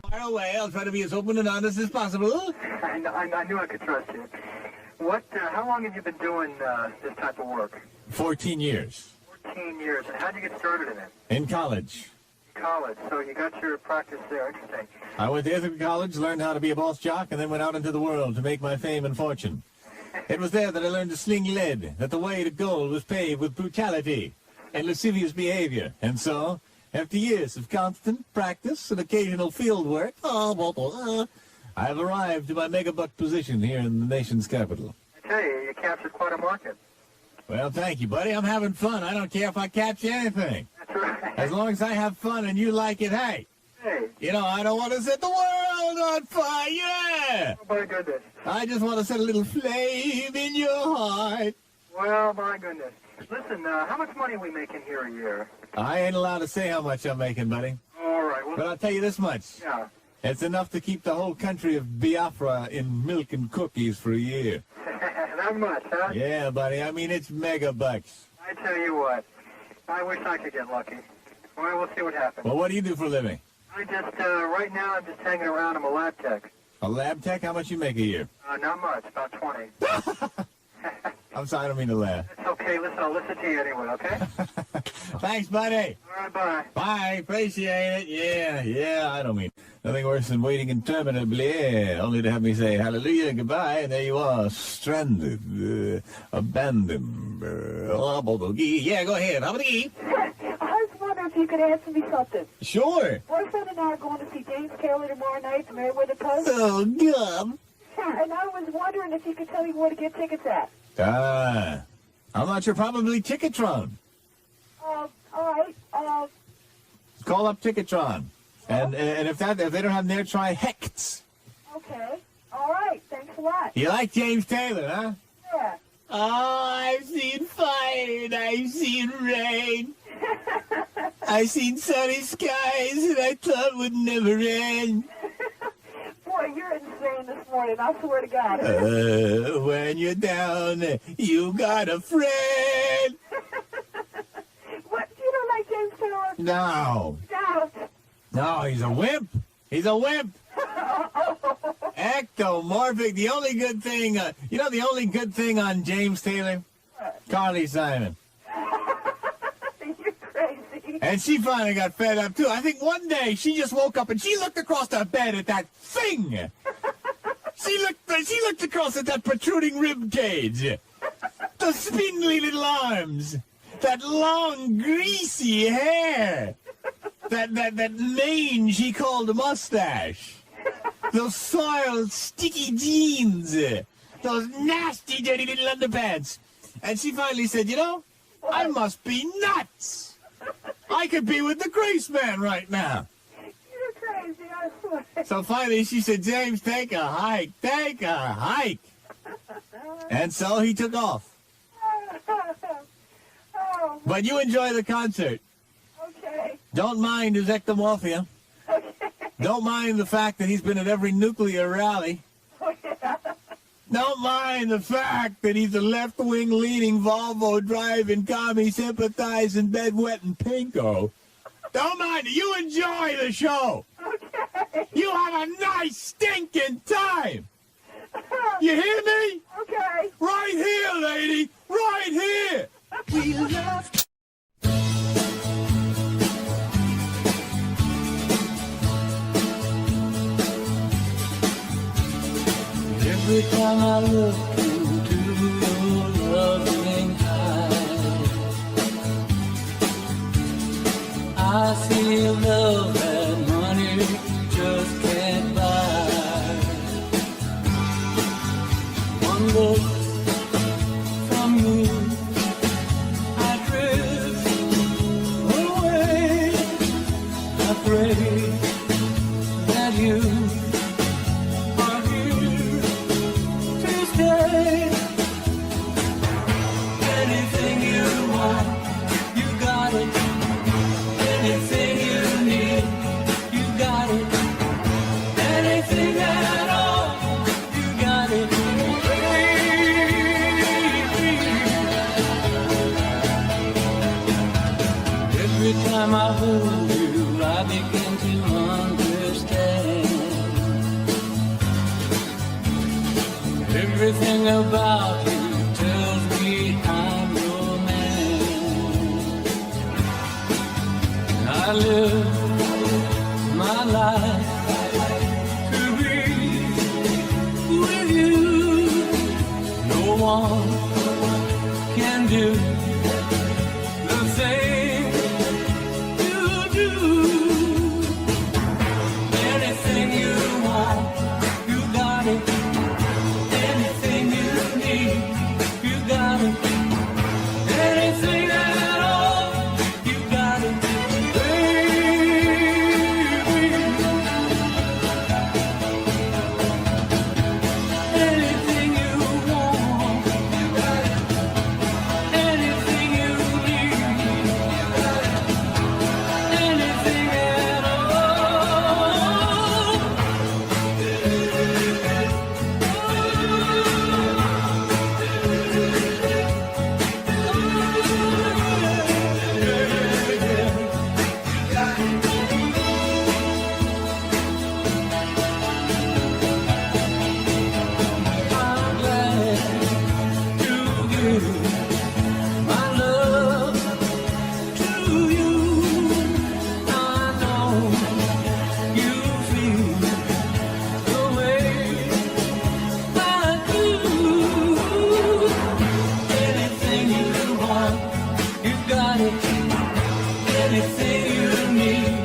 S4: Fire away. I'll try to be as open and honest as possible.
S11: I knew I could trust you. What? How long have you been doing this type of work?
S4: 14 years.
S11: 14 years. And how'd you get started in it?
S4: In college.
S11: College. So you got your practice there. Interesting.
S4: I went to Ithaca College, learned how to be a boss jock, and then went out into the world to make my fame and fortune. It was there that I learned to sling lead, that the way to gold was paved with brutality and lascivious behavior. And so, after years of constant practice and occasional field work, I have arrived to my megabuck position here in the nation's capital.
S11: I tell you, you captured quite a market.
S4: Well, thank you, buddy. I'm having fun. I don't care if I capture anything.
S11: That's right.
S4: As long as I have fun and you like it, hey.
S11: Hey.
S4: You know, I don't want to set the world on fire.
S11: Oh, my goodness.
S4: I just want to set a little flame in your heart.
S11: Well, my goodness. Listen, how much money are we making here a year?
S4: I ain't allowed to say how much I'm making, buddy.
S11: All right. Well,
S4: But I'll tell you this much.
S11: yeah.
S4: It's enough to keep the whole country of Biafra in milk and cookies for a year.
S11: Not much, huh?
S4: Yeah, buddy. I mean, it's mega bucks.
S11: I tell you what. I wish I could get lucky. Well, we'll see what happens.
S4: Well, what do you do for a living?
S11: I just, right now, I'm just hanging around. I'm a lab tech.
S4: A lab tech? How much you make a year?
S11: Not much, about 20.
S4: I'm sorry, I don't mean to laugh.
S11: It's okay. Listen, I'll listen to you anyway, okay?
S4: Thanks, buddy.
S11: All right, bye.
S4: Bye. Appreciate it. Yeah, I don't mean nothing worse than waiting interminably, only to have me say hallelujah, goodbye, and there you are, stranded, abandoned. Yeah, go ahead.
S12: I was wondering if you could answer me something.
S4: Sure.
S12: Boyfriend and I are going to see James Taylor tomorrow night at the Meriwether Post.
S4: Oh, God.
S12: And I was wondering if you could tell me where to get tickets at.
S4: I'm not sure. Probably Ticketron.
S12: All right.
S4: Call up Ticketron. And if they don't have there, try Hechts.
S12: Okay. All right. Thanks a lot.
S4: You like James Taylor, huh?
S12: Yeah.
S4: Oh, I've seen fire and I've seen rain. I've seen sunny skies that I thought would never end.
S12: Boy, you're insane this morning. I swear to God.
S4: When you're down, you got a friend.
S12: What? You don't like James Taylor?
S4: No.
S12: Don't.
S4: No, he's a wimp. He's a wimp. Ectomorphic. The only good thing, the only good thing on James Taylor? Carly Simon.
S12: You're crazy.
S4: And she finally got fed up, too. I think one day she just woke up and she looked across the bed at that thing. She looked across at that protruding rib cage. The spindly little arms. That long, greasy hair. That mane she called a mustache. Those soiled, sticky jeans. Those nasty, dirty little underpants. And she finally said, I must be nuts. I could be with the Grace Man right now.
S12: You're crazy, I swear.
S4: So finally she said, James, take a hike. Take a hike. And so he took off.
S12: Oh,
S4: But you enjoy the concert.
S12: okay.
S4: Don't mind his ectomorphia.
S12: Okay.
S4: Don't mind the fact that he's been at every nuclear rally.
S12: Oh, yeah.
S4: Don't mind the fact that he's a left-wing leaning Volvo driving commie sympathizing bedwetting pinko. Don't mind it. You enjoy the show.
S12: Okay.
S4: You have a nice stinking time. You hear me?
S12: Okay.
S4: Right here, lady. Right here.
S12: We love
S13: Every time I look into your loving eyes, I see love that money just can't buy. One look from you, I drift away. I pray that you are here to stay. Anything you want, you got it. Anything you need, you got it. Anything at all, you got it. Every time I hold you, I begin to understand. Everything about you tells me I'm your man. I live my life to be with you. No one can do the thing you do. Anything you want, you got it. Anything you need, you got it. Anything at all, you got it. Baby. Anything you want, you got it. Anything you need, you got it. Anything at all. I'm glad to give my love to you. I know you feel the way I do. Anything you want, you got it. Anything you need,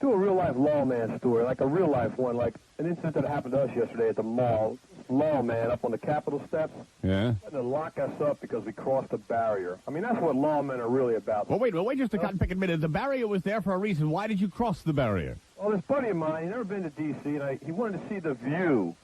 S8: do a real-life lawman story, like a real-life one, like an incident that happened to us yesterday at the mall. Lawman up on the Capitol steps.
S4: Yeah.
S8: Had to lock us up because we crossed a barrier. I mean, that's what lawmen are really about.
S4: Well, wait just a pick a minute. The barrier was there for a reason. Why did you cross the barrier?
S8: Well, this buddy of mine, he'd never been to D.C., and he wanted to see the view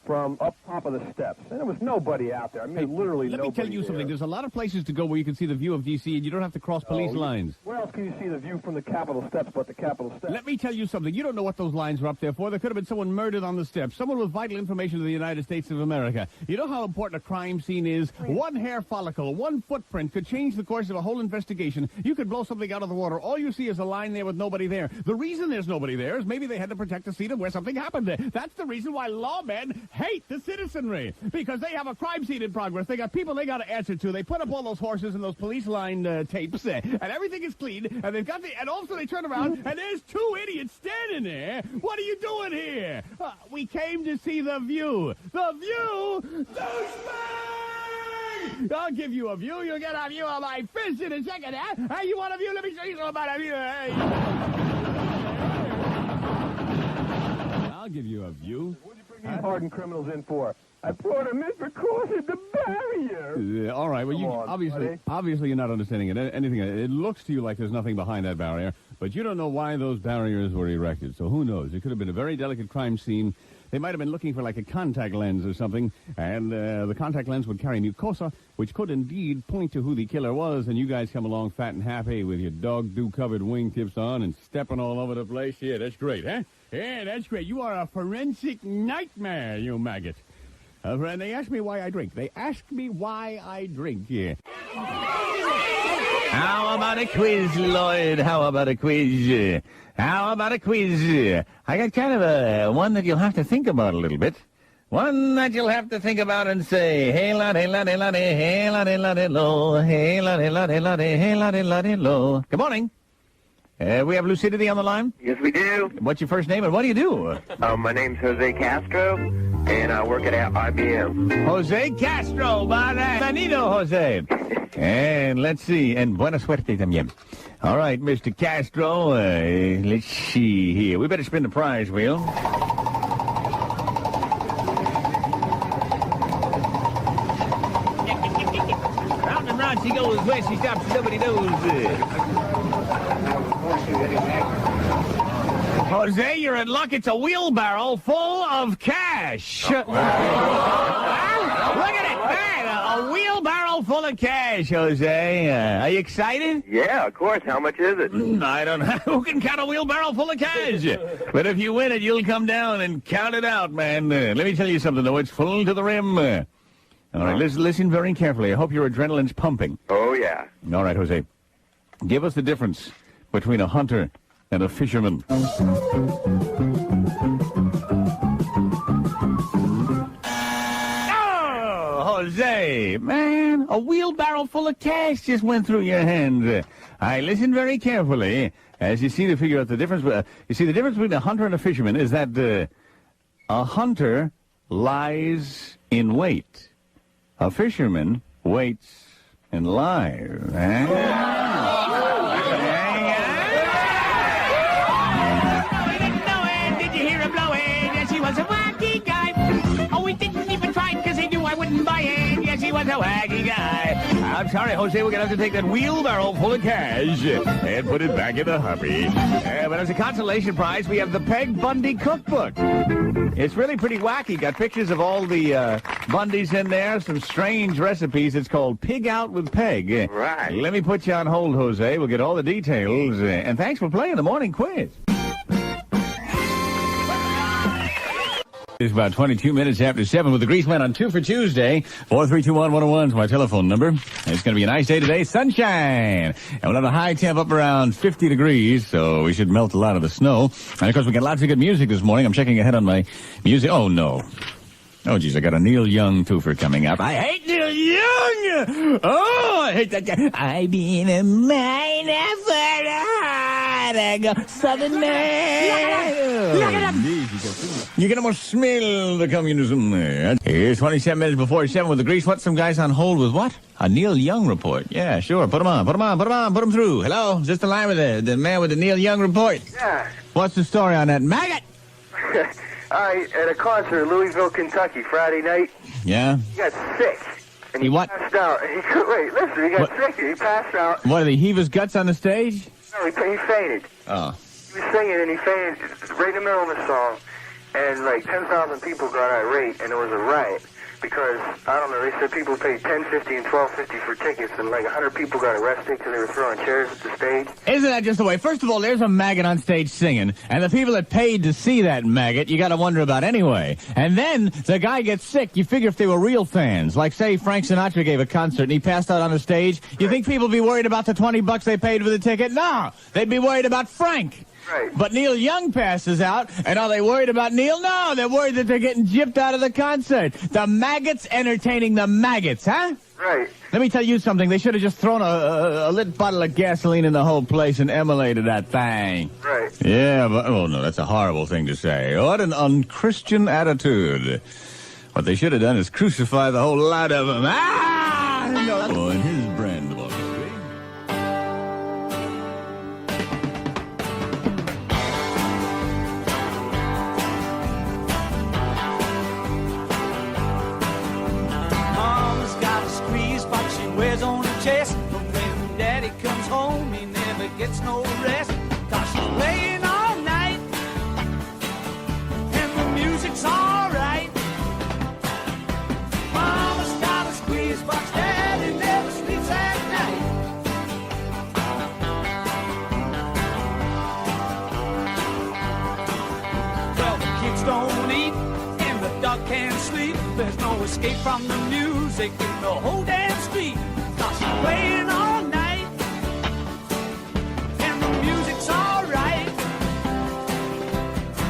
S8: from up top of the steps. And there was nobody out there. I mean, literally nobody.
S4: Let me tell you something.
S8: there.
S4: There's a lot of places to go where you can see the view of D.C. and you don't have to cross police lines.
S8: Where else can you see the view from the Capitol steps but the Capitol steps?
S4: Let me tell you something. You don't know what those lines were up there for. There could have been someone murdered on the steps, someone with vital information to the United States of America. You know how important a crime scene is? One hair follicle, one footprint could change the course of a whole investigation. You could blow something out of the water. All you see is a line there with nobody there. The reason there's nobody there is maybe they had to protect the scene of where something happened there. That's the reason why lawmen hate the citizenry. Because they have a crime scene in progress. They got people they got to answer to. They put up all those horses and those police line tapes, and everything is clean. And they've got and also they turn around and there's two idiots standing there. What are you doing here? We came to see the view. The view. Douchebag! I'll give you a view. You'll get a view of my fist in a second. Hey, you want a view? Let me show you something about a view. Hey. I'll give you a view.
S8: Hardened criminals in for? I brought him in for crossing the barrier.
S4: All right. Well,
S8: Come
S4: you
S8: on,
S4: obviously you're not understanding it. Anything. It looks to you like there's nothing behind that barrier, but you don't know why those barriers were erected. So who knows? It could have been a very delicate crime scene. They might have been looking for like a contact lens or something, and the contact lens would carry mucosa, which could indeed point to who the killer was, and you guys come along fat and happy with your dog-do-covered wingtips on and stepping all over the place. Yeah, that's great, huh? Yeah, that's great. You are a forensic nightmare, you maggot. And they ask me why I drink. Yeah. How about a quiz, Lloyd? How about a quiz? I got kind of a one that you'll have to think about a little bit. One that you'll have to think about and say, hey, la, hey, la, hey, la, hey, la, hey, la, lo, hey, la, hey, la, hey, la, hey, la, lo. Good morning. We have Lucidity on the line?
S14: Yes, we do.
S4: What's your first name and what do you do?
S14: My name's Jose Castro, and I work at IBM.
S4: Jose Castro, bienvenido, Jose. And let's see, and buena suerte también. All right, Mr. Castro, let's see here. We better spin the prize wheel. Round and round she goes, where she stops, nobody knows. Jose, you're in luck. It's a wheelbarrow full of cash. Look at it, man. A wheelbarrow full of cash, Jose. Are you excited?
S14: Yeah, of course. How much is it?
S4: I don't know. Who can count a wheelbarrow full of cash? But if you win it, you'll come down and count it out, man. Let me tell you something, though. It's full to the rim. All right, listen very carefully. I hope your adrenaline's pumping.
S14: Oh, yeah.
S4: All right, Jose. Give us the difference between a hunter and a fisherman. Oh, Jose, man, a wheelbarrow full of cash just went through your hands. I listen very carefully as you see to figure out the difference. You see, the difference between a hunter and a fisherman is that a hunter lies in wait. A fisherman waits and lies. I'm sorry, Jose, we're going to have to take that wheelbarrow full of cash and put it back in the hubby. But as a consolation prize, we have the Peg Bundy Cookbook. It's really pretty wacky. Got pictures of all the Bundys in there, some strange recipes. It's called Pig Out with Peg.
S14: Right.
S4: Let me put you on hold, Jose. We'll get all the details. And thanks for playing the morning quiz. It's about 22 minutes after 7 with the Greaseman on 2 for Tuesday. 4321101 is my telephone number. It's going to be a nice day today. Sunshine. And we'll have a high temp up around 50 degrees, so we should melt a lot of the snow. And, of course, we got lots of good music this morning. I'm checking ahead on my music. Oh, no. Oh, geez, I got a Neil Young twofer coming up. I hate Neil Young! Oh, I hate that guy. I've been a miner for the heart. Louisiana, Southern man. You can almost smell the communism there. Here's 27 minutes before 7 with the grease. What? Some guys on hold with what? A Neil Young report. Yeah, sure. Put 'em on. Put 'em through. Hello? Is this the line with the man with the Neil Young report?
S8: Yeah.
S4: What's the story on that maggot?
S8: At a concert in Louisville, Kentucky, Friday night,
S4: Yeah?
S8: he got sick. And
S4: He what?
S8: Passed out. Wait, listen, he got sick and he passed out.
S4: What, did he heave his guts on the stage?
S8: No, he fainted.
S4: Oh.
S8: He was singing and he fainted right in the middle of the song. And like 10,000 people got irate and it was a riot. Because, I don't know, they said people paid $10.50 and $12.50 for tickets, and like 100 people got arrested because they were throwing chairs at the stage.
S4: Isn't that just the way? First of all, there's a maggot on stage singing, and the people that paid to see that maggot, you got to wonder about anyway. And then the guy gets sick. You figure if they were real fans, like say Frank Sinatra gave a concert and he passed out on the stage, you think people would be worried about the $20 they paid for the ticket? No, they'd be worried about Frank.
S8: Right.
S4: But Neil Young passes out, and are they worried about Neil? No, they're worried that they're getting gypped out of the concert. The maggots entertaining the maggots, huh?
S8: Right.
S4: Let me tell you something. They should have just thrown a lit bottle of gasoline in the whole place and emulated that thing.
S8: Right.
S4: Yeah, but, oh, no, that's a horrible thing to say. What an unchristian attitude. What they should have done is crucify the whole lot of them. Ah! No, that's his brand of honesty.
S13: Mama's got a squeeze box she wears on her chest. But when Daddy comes home, he never gets no rest. 'Cause she's playing all night, and the music's alright. Mama's got a squeeze box, Daddy never sleeps at night. Well, the kids don't eat, and the dog can't sleep. There's no escape from the music in the whole damn street. 'Cause she's playing all night, and the music's alright.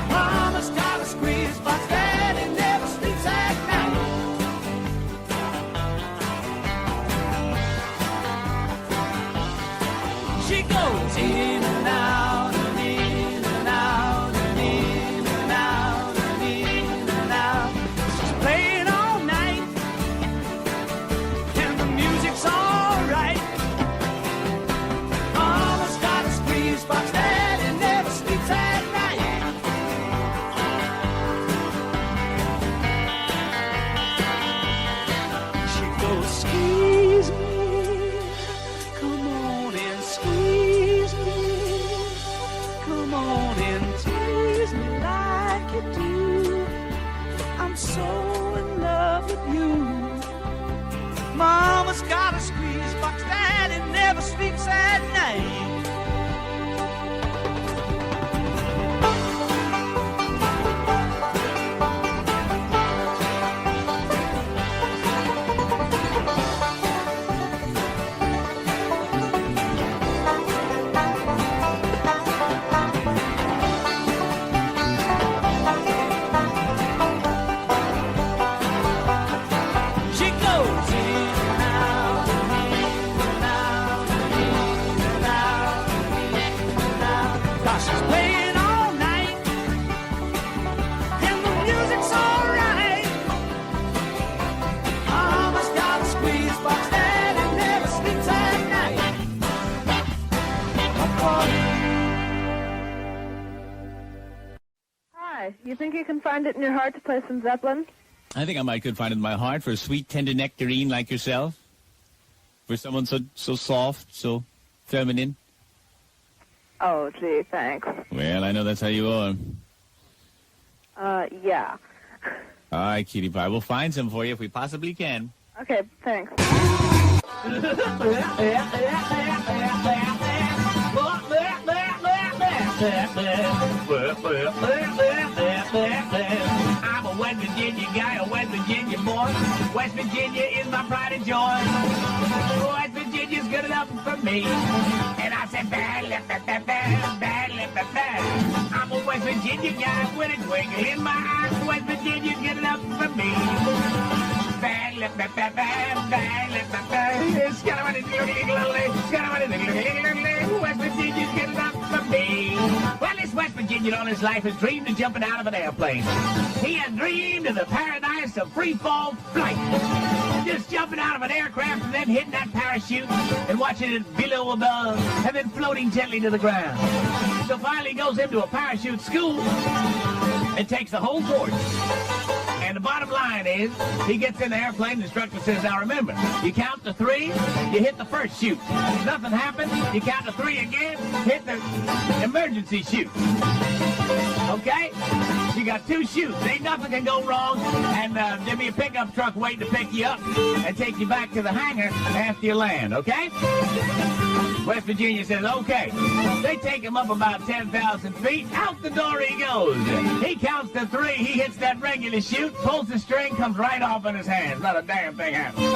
S13: Mama's got a squeeze box, Daddy never sleeps at night. She goes in and out, and in and out, and in and out, and in and out. She's playing all night, and the music's alright. Mama's got a squeeze box, Daddy never sleeps at night. She goes, squeeze me, come on and squeeze me, come on and tease me like you do. I'm so in love with you. Mama's got a squeeze box, Daddy never sleeps at night. She goes in and out, and in and out, and in and out, and in and out. 'Cause she's playing all night, and the music's alright. Mama's got a squeeze box, Daddy never sleeps at night.
S12: Hi, you think you can find it in your heart to play some Zeppelin?
S4: I think I might could find it in my heart for a sweet, tender nectarine like yourself. For someone so soft, so feminine.
S12: Oh, gee, thanks.
S4: Well, I know that's how you are.
S12: Yeah.
S4: All right, Kitty Pie. We'll find some for you if we possibly can.
S12: Okay, thanks.
S2: I'm a West Virginia guy, a West Virginia boy. West Virginia is my pride and joy. West Virginia's good enough for me. And I said, bad, bad. I'm a West Virginia guy with a twinkle in my eye. West Virginia's good enough for me. Bad, West Virginia's good enough for me.
S15: continued on his life, his dream of jumping out of an airplane. He had dreamed of the paradise of free-fall flight. Just jumping out of an aircraft and then hitting that parachute and watching it below above and then floating gently to the ground. So finally he goes into a parachute school and takes the whole course. And the bottom line is, he gets in the airplane, the instructor says, now remember, you count to 3, you hit the first chute. If nothing happens, you count to 3 again, hit the emergency chute. Okay? You got 2 chutes. Ain't nothing can go wrong, and there'll be a pickup truck waiting to pick you up and take you back to the hangar after you land, okay? West Virginia says, okay. They take him up about 10,000 feet. Out the door he goes. He counts to 3. He hits that regular chute, pulls the string, comes right off in his hands. Not a damn thing happens.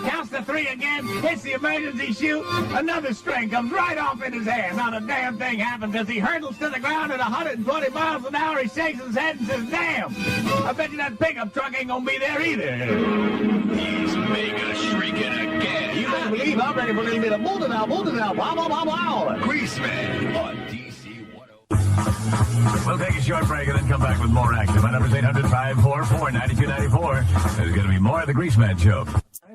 S15: Counts to 3 again, hits the emergency chute. Another string comes right off in his hand. Not a damn thing happens as he hurdles to the ground at 120 miles an hour. He shakes his head and says, damn, I bet you that pickup truck ain't gonna be there either.
S2: He's mega shrieking again.
S15: You better believe I'm ready for a little bit of moving now. Wow, wow, wow, wow.
S2: Greaseman on DC 101.
S4: We'll take a short break and then come back with more action. My number's 800-544-9294. There's going to be more of the Greaseman Show.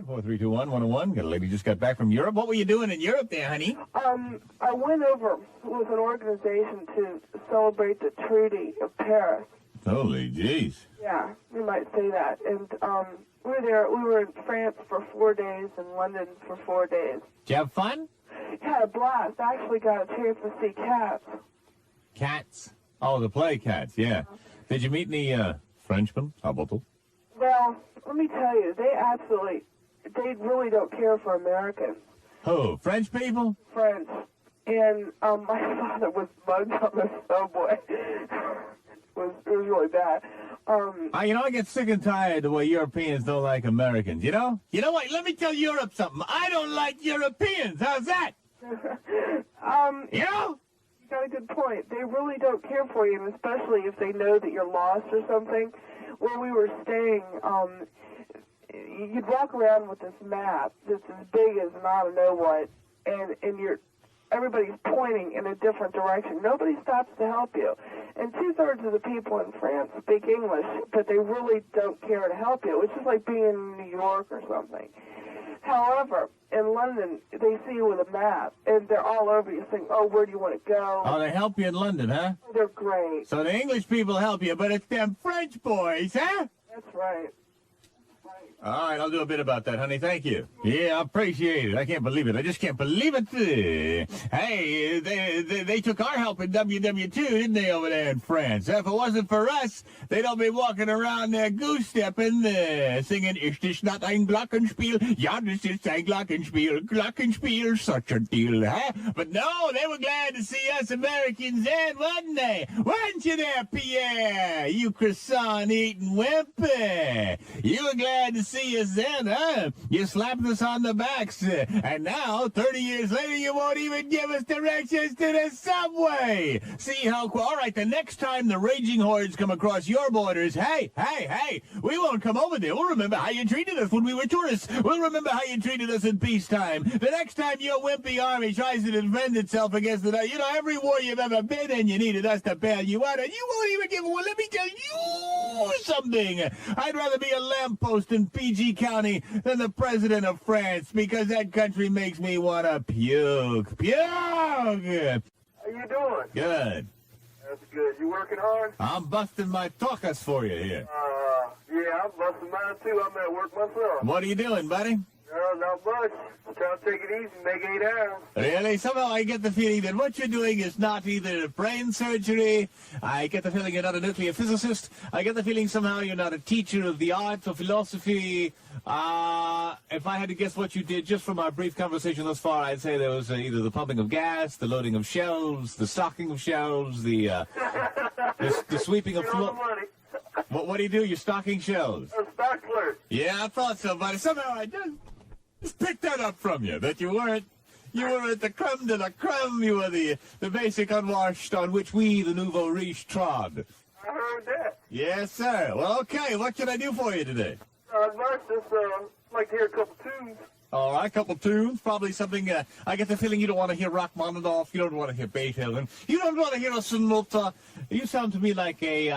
S4: 432-101. Got a lady just got back from Europe. What were you doing in Europe there, honey?
S12: I went over with an organization to celebrate the Treaty of Paris.
S4: Holy jeez.
S12: Yeah, you might say that. And we were there. We were in France for 4 days and London for 4 days.
S15: Did you have fun?
S12: Had a blast. I actually got a chance to see cats.
S4: Cats? Oh, the play Cats, yeah. Did you meet any Frenchmen? How about them?
S12: Well, let me tell you, they really don't care for Americans.
S4: Who? French people?
S12: French. And my father was mugged on the subway. It was really bad.
S4: You know, I get sick and tired the way Europeans don't like Americans, you know? You know what? Let me tell Europe something. I don't like Europeans. How's that? You know?
S12: You got a good point. They really don't care for you, and especially if they know that you're lost or something. Where we were staying, you'd walk around with this map that's as big as I don't know what, and everybody's pointing in a different direction. Nobody stops to help you. And 2/3 of the people in France speak English, but they really don't care to help you. It's just like being in New York or something. However, in London, they see you with a map, and they're all over you saying, oh, where do you want to go?
S4: Oh, they help you in London, huh?
S12: They're great.
S4: So the English people help you, but it's them French boys, huh?
S12: That's right.
S4: All right, I'll do a bit about that, honey. Thank you. Yeah, I appreciate it. I can't believe it. I just can't believe it. Hey, they took our help in WW2, didn't they, over there in France? If it wasn't for us, they'd all be walking around there goose-stepping, singing, Ist das not ein Glockenspiel? Ja, das ist ein Glockenspiel. Glockenspiel, such a deal, huh? But no, they were glad to see us Americans then, wasn't they? Weren't you there, Pierre? You croissant-eating wimp. You were glad to see us then, huh? You slapped us on the backs, and now, 30 years later, you won't even give us directions to the subway. See how, all right, the next time the raging hordes come across your borders, hey, we won't come over there. We'll remember how you treated us when we were tourists. We'll remember how you treated us in peacetime. The next time your wimpy army tries to defend itself against every war you've ever been in, you needed us to bail you out, and you won't even give one. Let me tell you something. I'd rather be a lamppost in PG County than the president of France, because that country makes me want to puke.
S8: How you doing?
S4: Good.
S8: That's good. You working hard?
S4: I'm busting my tocas for you here.
S8: Yeah, I'm busting mine too. I'm at work myself.
S4: What are you doing, buddy?
S8: Not much. Trying to take it easy, make 8 hours.
S4: Really? Somehow I get the feeling that what you're doing is not either brain surgery. I get the feeling you're not a nuclear physicist. I get the feeling somehow you're not a teacher of the arts or philosophy. If I had to guess what you did just from our brief conversation thus far, I'd say there was either the pumping of gas, the loading of shelves, the stocking of shelves, the sweeping of floor. What do you do? You're stocking shelves.
S8: A stock clerk.
S4: Yeah, I thought so, but somehow I just picked that up from you, that you were at the creme de la creme. You were the basic unwashed on which we, the nouveau riche, trod.
S8: I heard that.
S4: Yes, sir. Well, okay, what can I do for you today?
S8: I'd like to like to hear a couple tunes.
S4: All right, a couple tunes, probably something. I get the feeling you don't want to hear Rachmaninoff. You don't want to hear Beethoven. You don't want to hear a sonata. You sound to me like a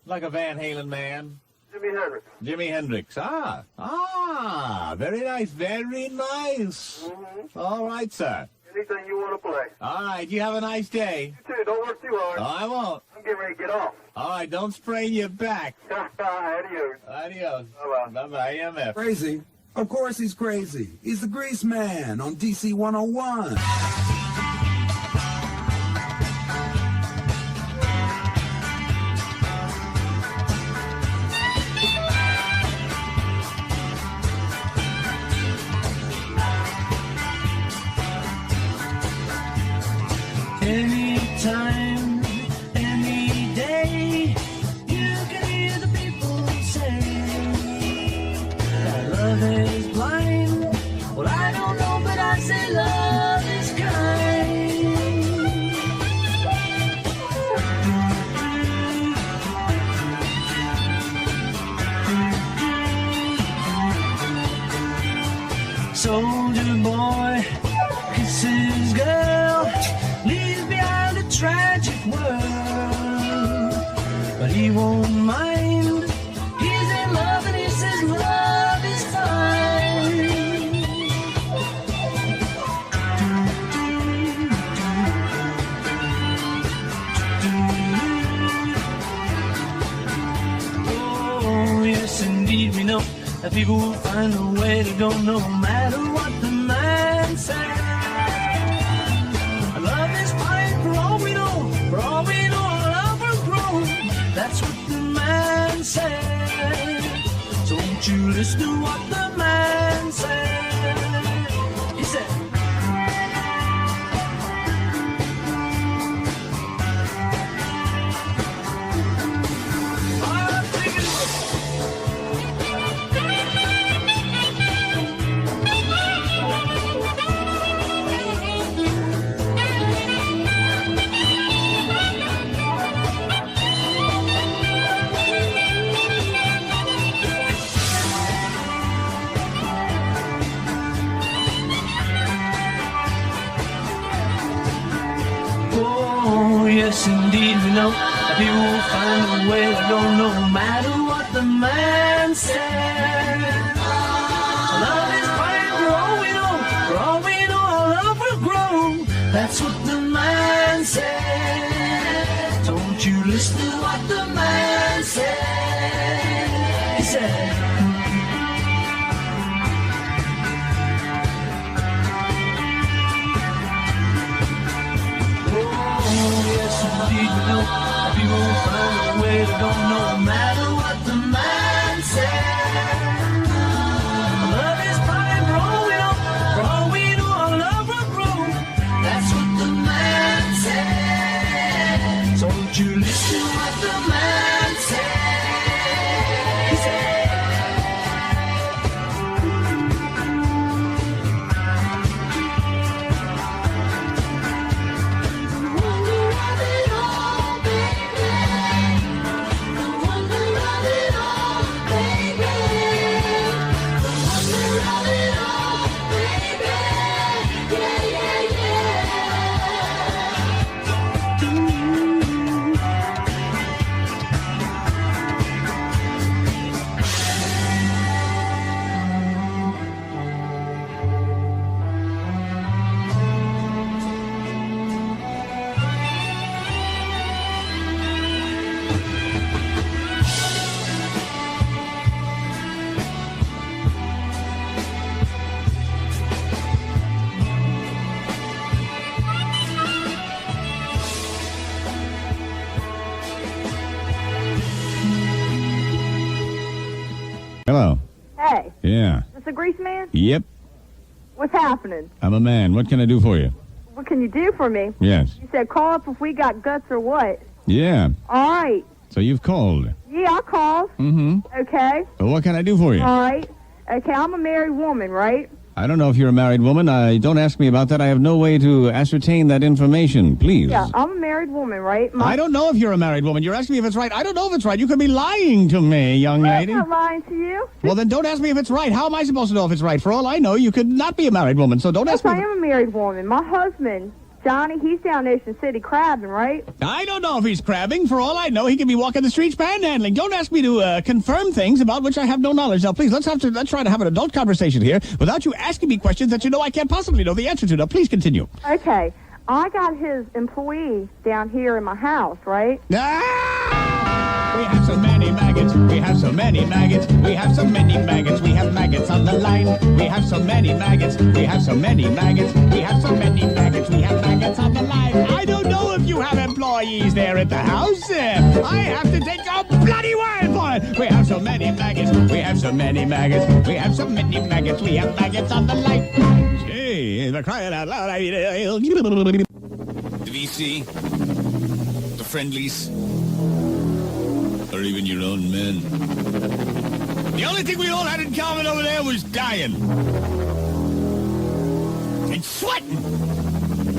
S4: Van Halen man.
S8: Jimi Hendrix.
S4: Jimi Hendrix. Very nice, very nice. All right, sir.
S8: Anything you want to play.
S4: All right, you have a nice day.
S8: You too. Don't work too hard.
S4: I won't.
S8: I'm getting ready to get off.
S4: All right, don't sprain your back.
S8: Adios.
S4: Adios.
S8: Bye-bye.
S4: Bye-bye, AMF.
S10: Crazy. Of course he's crazy. He's the Grease Man on DC 101.
S13: Anytime, any day, you can hear the people say that love is blind. Well, I don't know, but I say love is kind. Soldier boy kisses girl, leaves behind a tragic world, but he won't mind. He's in love and he says love is fine. Oh, yes, indeed, we know that people will find a way to go no matter what the man says. Love is fine for all we know, for all we know, love will grow. That's what the man said. So won't you listen to what the man said? He said, oh, yes, indeed, we know that people will find a way to go no matter what the man said. Love is fine for all we know, for all we know, our love will grow. That's what the man said. Don't you listen to what the man said? He said, indeed, we know that we won't find a way to go no matter what the man said. Love is fine for all we know, for all we know, our love will grow. That's what the man said. So won't you listen to what the man said? He said,
S4: Hello.
S16: Hey,
S4: Yeah.
S16: this a grease man?
S4: Yep.
S16: What's happening?
S4: I'm a man. What can I do for you?
S16: What can you do for me?
S4: Yes.
S16: You said call up if we got guts or what?
S4: Yeah.
S16: All right.
S4: So you've called.
S16: Yeah, I'll call.
S4: Mm-hmm.
S16: Okay.
S4: Well, what can I do for you?
S16: All right. Okay, I'm a married woman, right?
S4: I don't know if you're a married woman. Don't ask me about that. I have no way to ascertain that information. Please.
S16: Yeah, I'm a married woman, right?
S4: I don't know if you're a married woman. You're asking me if it's right. I don't know if it's right. You could be lying to me, young lady.
S16: I'm not lying to you.
S4: Well, then don't ask me if it's right. How am I supposed to know if it's right? For all I know, you could not be a married woman, so don't
S16: Yes,
S4: ask me.
S16: I am a married woman. My husband, Johnny, he's down Ocean City crabbing, right?
S4: I don't know if he's crabbing. For all I know, he could be walking the streets panhandling. Don't ask me to confirm things about which I have no knowledge. Now, please, let's try to have an adult conversation here without you asking me questions that you know I can't possibly know the answer to. Now, please continue.
S16: Okay. I got his employee down here in my house, right?
S4: We have so many maggots. We have so many maggots. We have so many maggots. We have maggots on the line. We have so many maggots. We have so many maggots. We have so many maggots. We have maggots on the line. I don't know if you have employees there at the house. I have to take your bloody word for it. We have so many maggots. We have so many maggots. We have so many maggots. We have maggots on the line. Gee, they're crying out loud.
S17: The VC, the friendlies, or even your own men. The only thing we all had in common over there was dying. And sweating.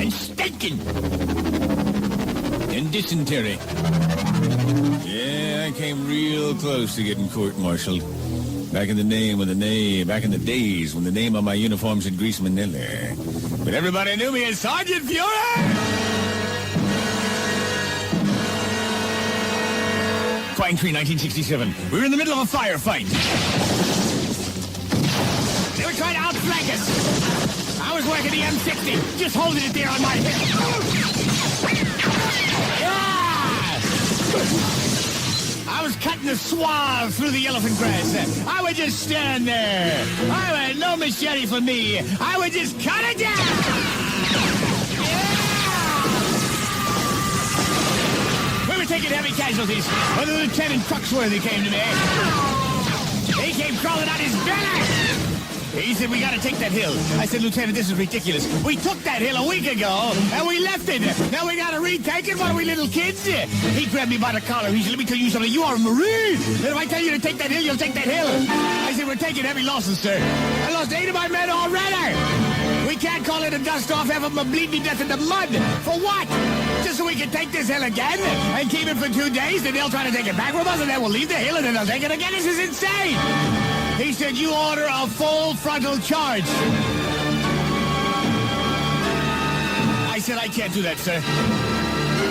S17: And stinking. And dysentery. Yeah, I came real close to getting court-martialed. Back in the days when the name on my uniform said Grease Manila. But everybody knew me as Sergeant Fury! Quang Tree, 1967. We were in the middle of a firefight. They were trying to outflank us. I was working the M60, just holding it there on my hip. I was cutting the swath through the elephant grass. I would just stand there. I had no machete for me. I would just cut it down. We were taking heavy casualties when the Lieutenant Truxworthy came to me. He came crawling out his belly. He said, we got to take that hill. I said, Lieutenant, this is ridiculous. We took that hill a week ago, and we left it. Now we got to retake it. What are we, little kids? He grabbed me by the collar. He said, let me tell you something. You are a Marine. And if I tell you to take that hill, you'll take that hill. I said, we're taking heavy losses, sir. I lost 8 of my men already. We can't call it a dust-off, have them bleed me death in the mud. For what? Just so we can take this hill again and keep it for 2 days, then they'll try to take it back from us, and then we'll leave the hill, and then they'll take it again. This is insane. He said, you order a full frontal charge. I said, I can't do that, sir.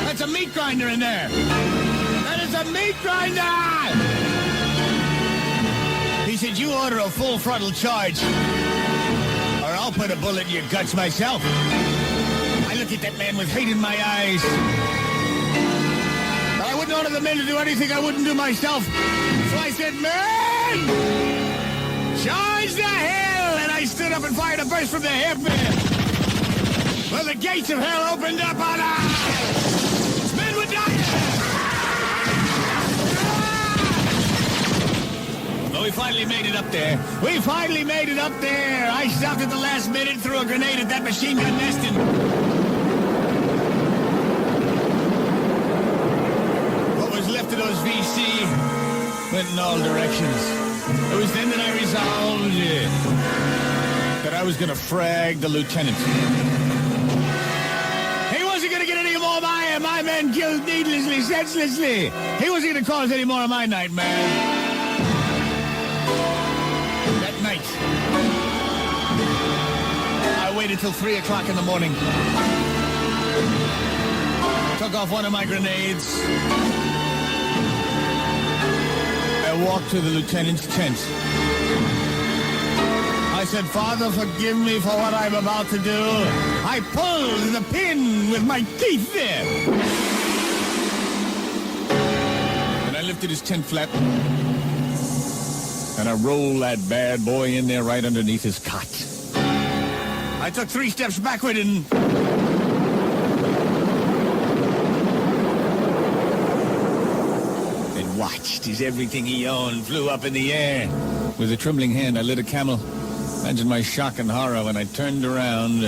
S17: That's a meat grinder in there. That is a meat grinder! He said, you order a full frontal charge, or I'll put a bullet in your guts myself. I looked at that man with hate in my eyes. But I wouldn't order the men to do anything I wouldn't do myself. So I said, man! Charge the hill! And I stood up and fired a burst from the hip. Well, the gates of hell opened up on us! Men would die! Well, we finally made it up there. We finally made it up there! I stopped at the last minute and threw a grenade at that machine gun nest and... what was left of those VC went in all directions. It was then that I resolved that I was going to frag the lieutenant. He wasn't going to get any more of my men killed needlessly, senselessly. He wasn't going to cause any more of my nightmare. That night, I waited till 3 o'clock in the morning. Took off one of my grenades. I walked to the lieutenant's tent. I said, Father, forgive me for what I'm about to do. I pulled the pin with my teeth there. And I lifted his tent flap. And I rolled that bad boy in there right underneath his cot. I took 3 steps backward and... watched as everything he owned flew up in the air. With a trembling hand, I lit a Camel. Imagine my shock and horror when I turned around,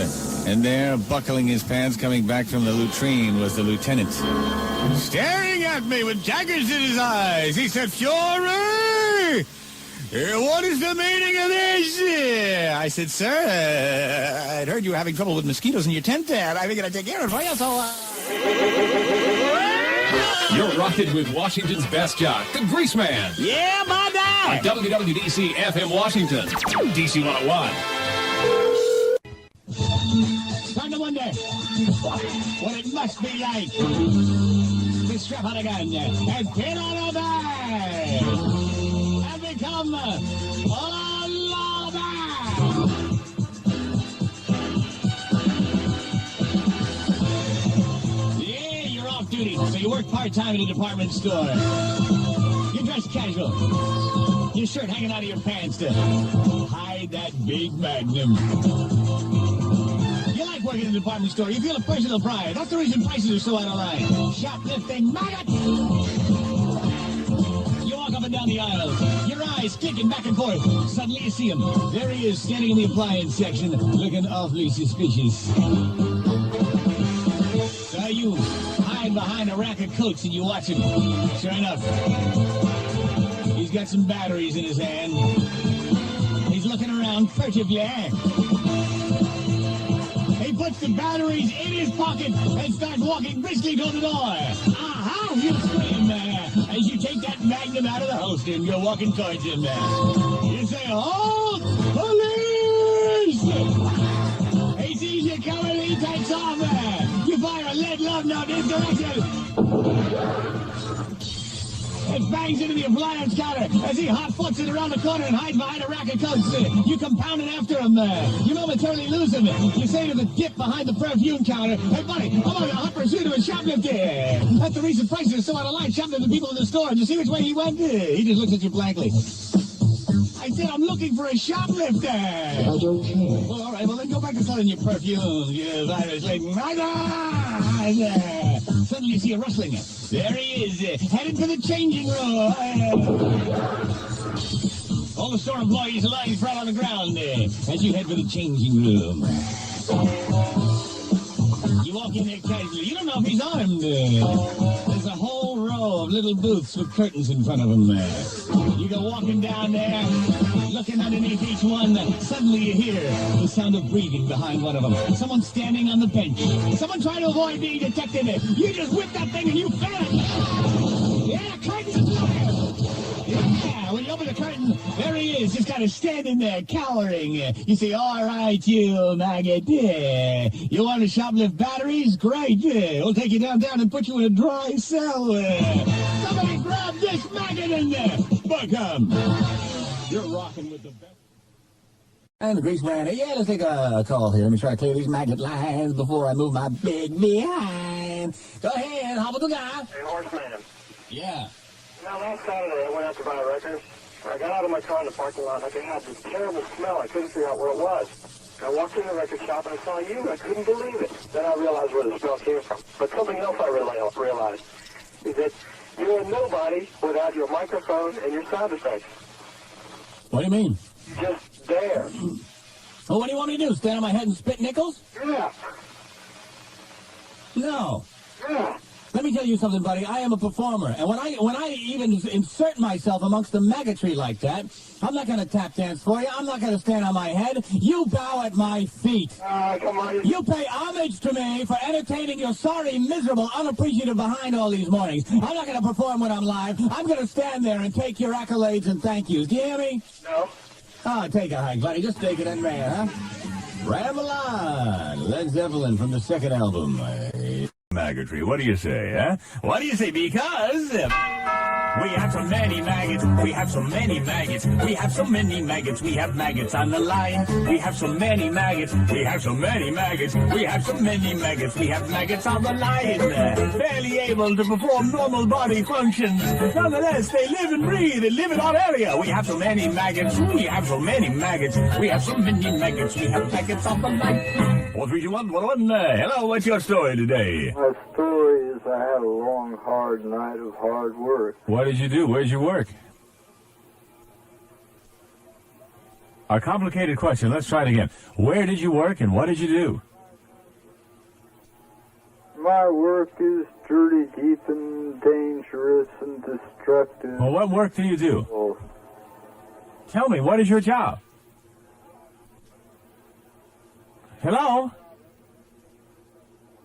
S17: and there, buckling his pants, coming back from the latrine, was the lieutenant. Staring at me with daggers in his eyes, he said, Fury! What is the meaning of this? I said, sir, I'd heard you were having trouble with mosquitoes in your tent there. I figured I'd take care of it for you, so,
S18: You're rocking with Washington's best jock, the Grease Man.
S17: Yeah, my
S18: On
S17: dad!
S18: WWDC FM Washington, DC 101.
S17: Starting to wonder what it must be like to strap on a gun and get on a bike and become a lawman. Yeah, you're off duty, so you work part-time at a department store. You're dressed casual. Your shirt hanging out of your pants to hide that big magnum. You like working in a department store. You feel a personal pride. That's the reason prices are so out of line. Shoplifting maggot! You walk up and down the aisles, your eyes kicking back and forth. Suddenly you see him. There he is, standing in the appliance section, looking awfully suspicious. So you hide behind a rack of coats and you watch him. Sure enough, he's got some batteries in his hand. He's looking around furtively. He puts the batteries in his pocket and starts walking briskly toward the door. Aha! You scream as you take that magnum out of the holster and you're walking towards him. You say, "Halt! Police!" He sees you coming and he takes off. You fire a lead love note in his direction. It bangs into the appliance counter as he hot-foots it around the corner and hides behind a rack of coats. You come pounding after him. You momentarily lose him. You say to the dip behind the perfume counter, "Hey, buddy, I'm on a hot pursuit of a shoplifter." That's the reason prices are so out of line. Shoplifting people in the store. And you see which way he went? He just looks at you blankly. I said, "I'm looking for a shoplifter." I don't care. Well, all right, well, then go back to selling your perfume. You virus-laden. Suddenly you see a rustling. There he is, headed for the changing room. All the store employees are lying flat on the ground as you head for the changing room. You walk in there casually. You don't know if he's armed. There's a whole row of little booths with curtains in front of them. You go walking down there, looking underneath each one. Suddenly you hear the sound of breathing behind one of them. Someone standing on the bench. Someone trying to avoid being detected. You just whip that thing and you vanish. Yeah, curtains fire. Yeah, when you open the curtain, there he is, just kind of standing there, cowering. You say, "All right, you maggot. You want to shoplift batteries? Great. We'll take you downtown and put you in a dry cell. Somebody grab this maggot in there. Bug him." You're rocking with the best. And the Grease Man. Yeah, let's take a call here. Let me try to clear these maggot lines before I move my big behind. Go ahead, hobble the guy.
S8: Hey, Horseman.
S17: Yeah.
S8: Now, last Saturday, I went out to buy a record. I got out of my car in the parking lot, and I had this terrible smell. I couldn't figure out where it was. I walked in the record shop, and I saw you. I couldn't believe it. Then I realized where the smell came from. But something else I realized is that you're a nobody without your microphone and your sound effects.
S17: What do you mean?
S8: Just there.
S17: Well, what do you want me to do? Stand on my head and spit nickels?
S8: Yeah.
S17: No.
S8: Yeah.
S17: Let me tell you something, buddy. I am a performer, and when I even insert myself amongst the maggotry like that, I'm not going to tap dance for you. I'm not going to stand on my head. You bow at my feet.
S8: Come on.
S17: You pay homage to me for entertaining your sorry, miserable, unappreciative behind all these mornings. I'm not going to perform when I'm live. I'm going to stand there and take your accolades and thank yous. Do you hear me?
S8: No.
S17: Oh, take a hike, buddy. Just take it and man, huh? Ramble on. Led Zeppelin from the second album.
S4: Maggotry, what do you say, huh? What do you say? Because we have so many maggots, we have so many maggots, we have so many maggots, we have maggots on the line. We have so many maggots, we have so many maggots, we have so many maggots, we have maggots on the line. Barely able to perform normal body functions. Nonetheless, they live and breathe and live in our area. We have so many maggots, we have so many maggots, we have so many maggots, we have maggots on the line. 432-111, hello, what's your story today?
S19: My story is I had a long, hard night of hard work.
S4: What did you do? Where'd you work? A complicated question. Let's try it again. Where did you work and what did you do?
S19: My work is dirty, deep, and dangerous and destructive.
S4: Well, what work do you do?
S19: Oh,
S4: Tell me, what is your job? Hello?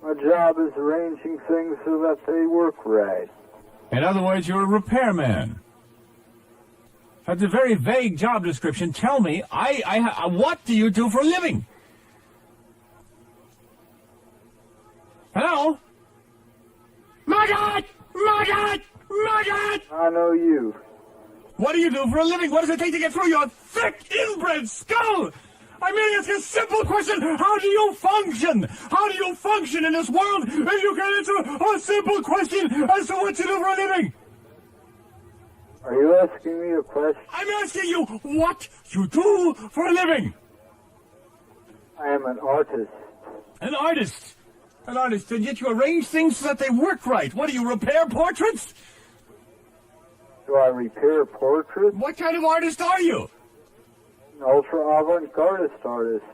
S19: My job is arranging things so that they work right.
S4: In other words, you're a repairman. That's a very vague job description. Tell me, what do you do for a living? Hello? Margaret! Margaret! Margaret!
S19: I know you.
S4: What do you do for a living? What does it take to get through your thick, inbred skull? I mean, it's a simple question. How do you function? How do you function in this world if you can answer a simple question as to what you do for a living?
S19: Are you asking me a question?
S4: I'm asking you what you do for a living.
S19: I am an artist.
S4: An artist. An artist. And yet you arrange things so that they work right. What do you, repair portraits?
S19: Do I repair portraits?
S4: What kind of artist are you?
S19: An ultra-avant-garde artist.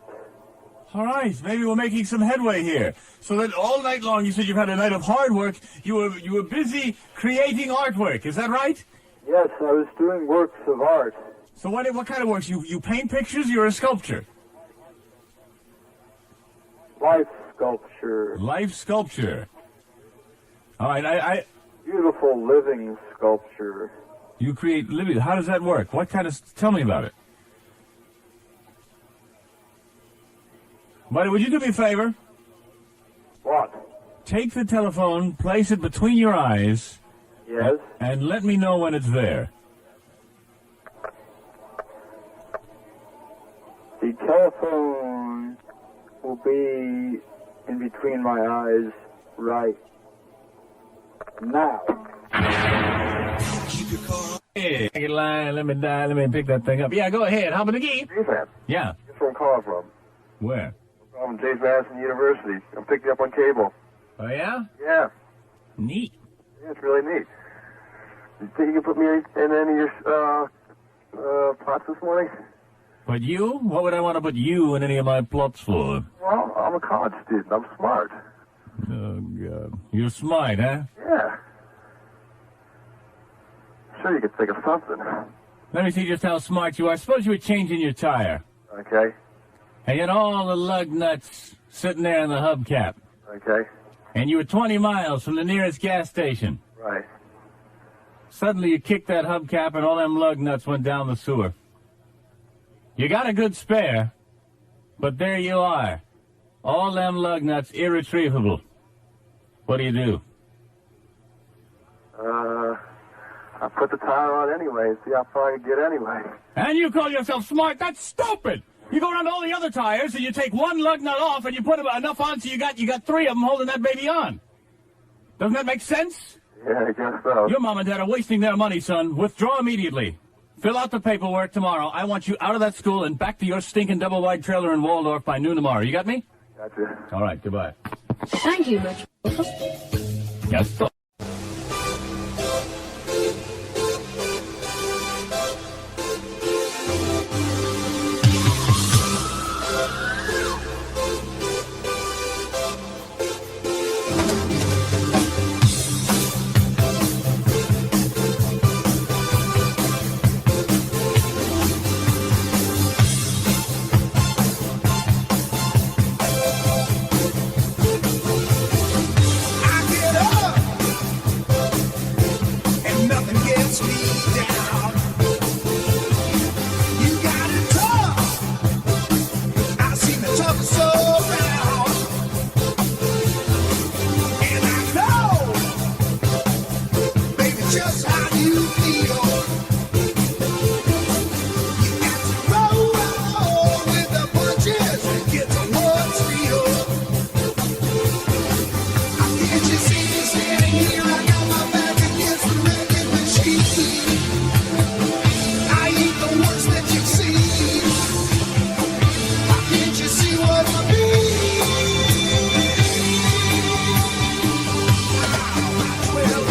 S4: All right, maybe we're making some headway here. So that all night long, you said you've had a night of hard work. You were busy creating artwork. Is that right?
S19: Yes, I was doing works of art.
S4: So what kind of works? You paint pictures? You're a sculptor.
S19: Life sculpture.
S4: Life sculpture. All right,
S19: Beautiful living sculpture.
S4: You create living. How does that work? What kind of? Tell me about it. Buddy, would you do me a favor?
S19: What?
S4: Take the telephone, place it between your eyes.
S19: Yes?
S4: And let me know when it's there.
S19: The telephone will be in between my eyes right now.
S4: Hey, take it line. Let me pick that thing up. Yeah, go ahead. Hop in the key.
S20: Jason.
S4: Yeah.
S20: Guess where I'm calling from?
S4: Where?
S20: I'm from James Madison University. I'm picking up on cable.
S4: Oh, yeah?
S20: Yeah.
S4: Neat.
S20: Yeah, it's really neat. You think you can put me in any of your plots this morning?
S4: But you? What would I want to put you in any of my plots for?
S20: Well, I'm a college student. I'm smart.
S4: Oh, God. You're smart, huh?
S20: Yeah. Sure, you could think of something.
S4: Let me see just how smart you are. Suppose you were changing your tire.
S20: Okay.
S4: And you had all the lug nuts sitting there in the hubcap.
S20: Okay.
S4: And you were 20 miles from the nearest gas station.
S20: Right.
S4: Suddenly you kicked that hubcap and all them lug nuts went down the sewer. You got a good spare, but there you are. All them lug nuts irretrievable. What do you do?
S20: I put the tire on anyway, see how far I can get anyway.
S4: And you call yourself smart? That's stupid! You go around all the other tires and you take one lug nut off and you put enough on so you got 3 of them holding that baby on. Doesn't that make sense?
S20: Yeah, I guess so.
S4: Your mom and dad are wasting their money, son. Withdraw immediately. Fill out the paperwork tomorrow. I want you out of that school and back to your stinking double-wide trailer in Waldorf by noon tomorrow. You got me?
S20: Gotcha.
S4: All right, goodbye.
S21: Thank you, Mitch.
S4: Yes, sir.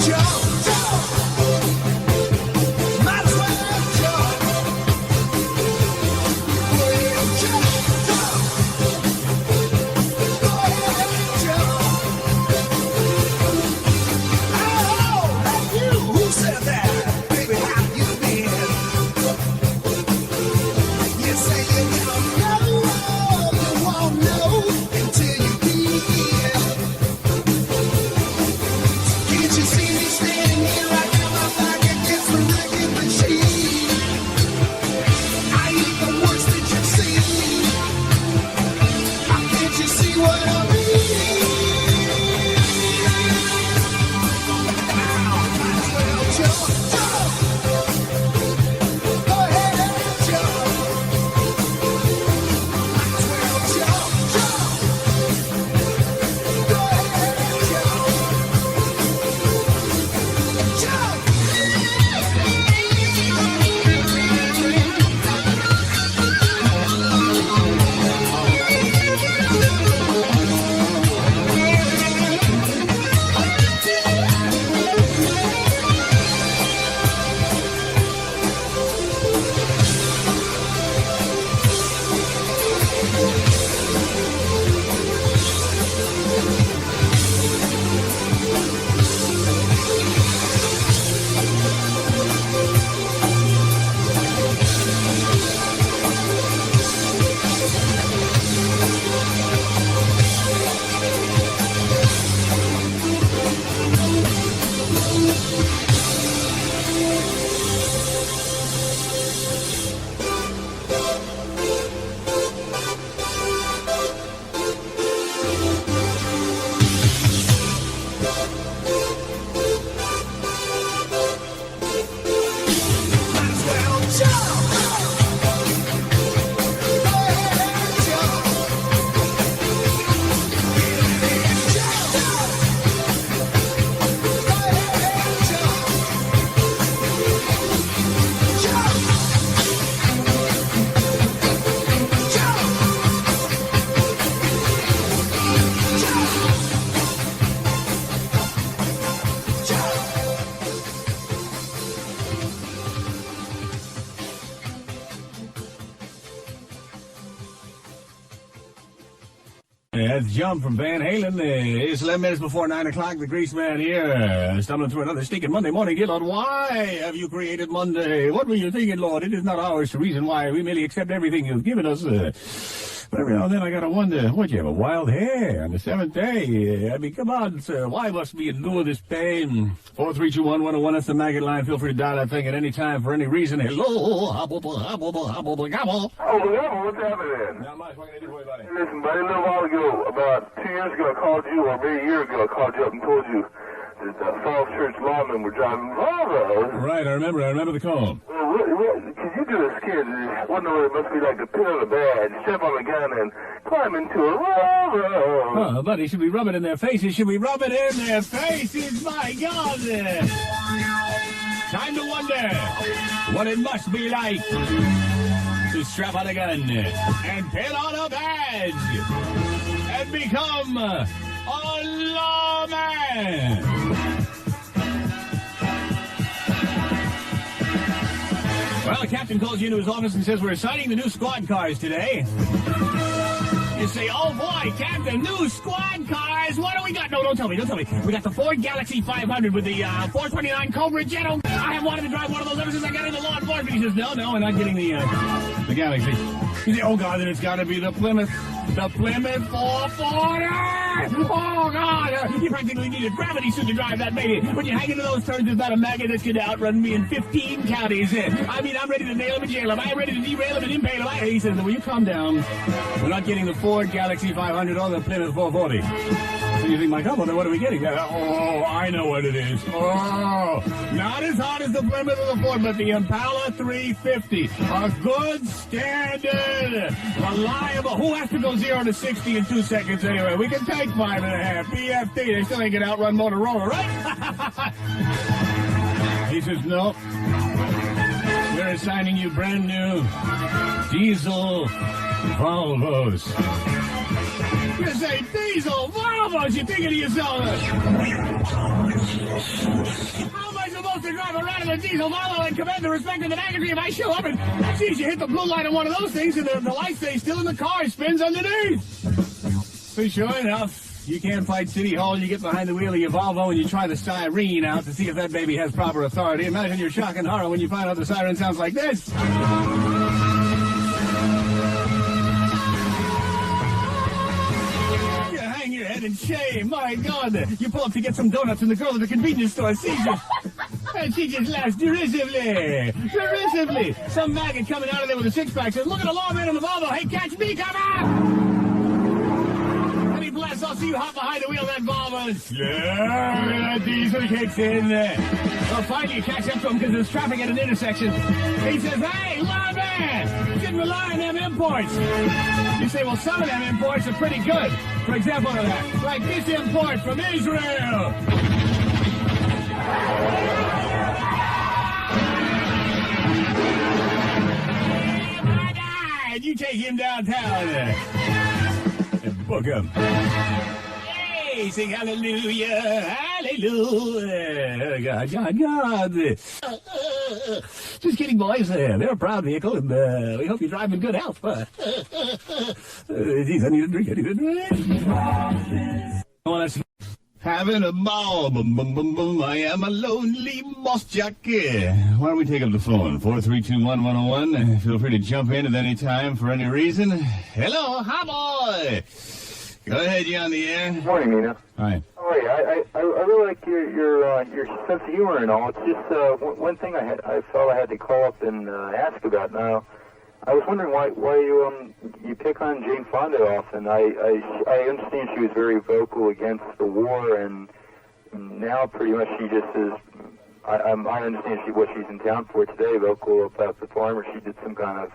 S13: Jump, jump.
S4: That's Jump from Van Halen. It's 11 minutes before 9 o'clock. The Grease Man here, stumbling through another stinking Monday morning. Dear Lord, why have you created Monday? What were you thinking, Lord? It is not ours to reason why. We merely accept everything you've given us. But every now and then I gotta wonder, what, you have a wild hair on the seventh day? I mean, come on, sir. Why must we endure this pain? 4321101, that's the maggot line. Feel free to dial that thing at any time for any reason. Hello, hobble, hobble, hobble, gobble.
S6: Oh, what's happening?
S4: Not much. What can I do for you, buddy?
S6: Listen, buddy, a little while ago, about 2 years ago, I called you, or maybe a year ago, I called you up and told you that Falls Church lawmen were driving Volvos.
S4: Right, I remember the call.
S6: Well, could you do a skit? Wonder what it must be like to pin on a badge, step on a gun, and climb into a Volvo.
S4: Oh, buddy, should we rub it in their faces? Should we rub it in their faces? My God! Time to wonder what it must be like to strap on a gun and pin on a badge and become a lawman. Well, the captain calls you into his office and says we're assigning the new squad cars today. You say, oh boy, Captain, new squad cars. What do we got? No, don't tell me. We got the Ford Galaxy 500 with the 429 Cobra Jet. I have wanted to drive one of those ever since I got into law enforcement. He says, no, I'm not getting the Galaxy. You say, oh God, then it's got to be the Plymouth 440. Oh God, you practically need a gravity suit to drive that baby. When you hang into those turns, there's not a maggot that's going to outrun me in 15 counties. I mean, I'm ready to nail him and jail him. I'm ready to derail him and impale him. He says, will you calm down? We're not getting the Ford Galaxy 500 or the Plymouth 440. So you think, my God, well, what are we getting? Oh, I know what it is. Oh, not as hot as the Plymouth or the Ford, but the Impala 350. A good standard, reliable. Who has to go 0 to 60 in 2 seconds anyway? We can take 5.5. BFT, they still ain't gonna outrun Motorola, right? He says, no. We're assigning you brand new diesel Volvos. You say diesel Volvos, you're thinking to yourself, how am I supposed to drive around in a diesel Volvo and command the respect of the magazine if I show up and geez, you hit the blue light on one of those things and the light stays still in the car, it spins underneath. So sure enough, you can't fight City Hall, you get behind the wheel of your Volvo and you try the siren out to see if that baby has proper authority. Imagine your shock and horror when you find out the siren sounds like this. Your head in shame. My God, you pull up to get some donuts and the girl at the convenience store sees you. And she just laughs derisively. Some maggot coming out of there with a six-pack says, look at the lawman in the Volvo. Hey, catch me, come on! And he blasts
S17: Yes, I'll see you hop behind the wheel of that Volvo. Yeah, diesel kicks in. Well, finally you catch up to him because there's traffic at an intersection. He says, hey, my man, you shouldn't rely on them imports. You say, well, some of them imports are pretty good. For example, like this import from Israel. And you take him downtown and book him. Hey, sing hallelujah, hallelujah. God, God, God. Just kidding, boys. They're a proud vehicle, and we hope you drive in good health. Geez, I need a drink. Having a ball. Boom, boom, boom, boom. I am a lonely moss jockey. Why don't we take up the phone? 4321101. Feel free to jump in at any time for any reason. Hello, hi boy. Go ahead, you on the air.
S20: Good morning, Nina.
S17: Hi.
S20: Oh, I really like your sense of humor and all. It's just one thing I felt I had to call up and ask about. Now, I was wondering why you pick on Jane Fonda often. I understand she was very vocal against the war, and now pretty much she just is. I understand what she's in town for today, vocal about the farmer. She did some kind of.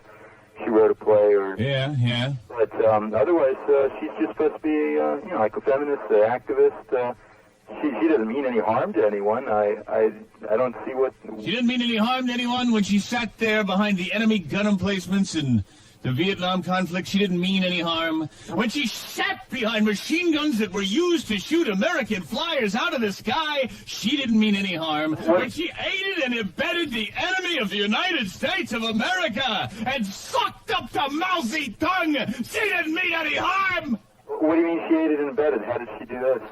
S20: She wrote a play, or
S17: yeah.
S20: But otherwise, she's just supposed to be like a feminist, activist. She doesn't mean any harm to anyone. I don't see what...
S17: She didn't mean any harm to anyone when she sat there behind the enemy gun emplacements in the Vietnam conflict. She didn't mean any harm. When she sat behind machine guns that were used to shoot American flyers out of the sky, she didn't mean any harm. When she aided and abetted the enemy of the United States of America and sucked up the Mao Zedong, she didn't mean any harm!
S20: What do you mean she aided and abetted? How did she do this?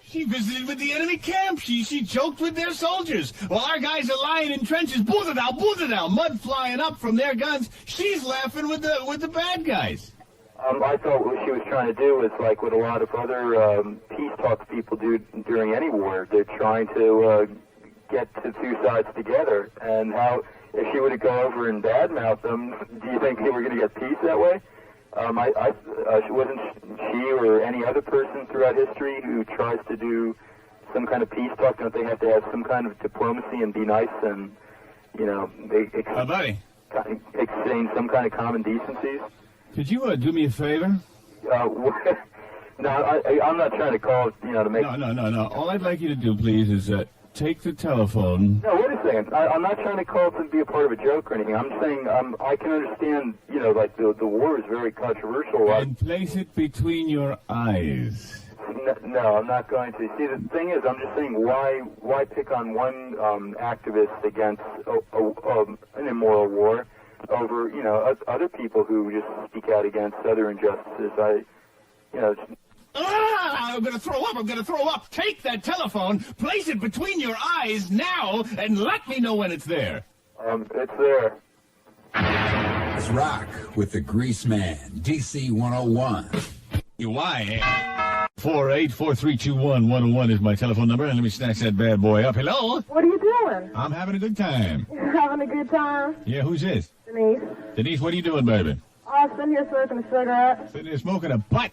S17: She visited with the enemy camp. She joked with their soldiers. While our guys are lying in trenches, boozadal, mud flying up from their guns, she's laughing with the bad guys.
S20: I thought what she was trying to do was like what a lot of other peace talk people do during any war. They're trying to get the two sides together. And how, if she were to go over and badmouth them, do you think they were going to get peace that way? Wasn't she or any other person throughout history who tries to do some kind of peace talk? Don't they have to have some kind of diplomacy and be nice and,
S17: buddy.
S20: Exchange some kind of common decencies?
S17: Could you do me a favor?
S20: No, I'm not trying to call, to make...
S17: No. All I'd like you to do, please, is take the telephone.
S20: No, wait a second. I'm not trying to call it to be a part of a joke or anything. I'm saying I can understand, like the war is very controversial.
S17: And place it between your eyes.
S20: No, I'm not going to. See, the thing is, I'm just saying why pick on one activist against an immoral war over, other people who just speak out against other injustices.
S17: I'm gonna throw up. Take that telephone, place it between your eyes now, and let me know when it's there.
S20: It's there.
S10: Let's rock with the Grease Man, DC 101.
S17: Why? 484321101 is my telephone number, and let me snatch that bad boy up. Hello?
S16: What are you doing?
S17: I'm having a good time.
S16: You're having a good time?
S17: Yeah, who's this?
S16: Denise.
S17: Denise, what are you doing, baby?
S16: I was sitting here smoking a cigarette.
S17: Sitting here smoking a butt?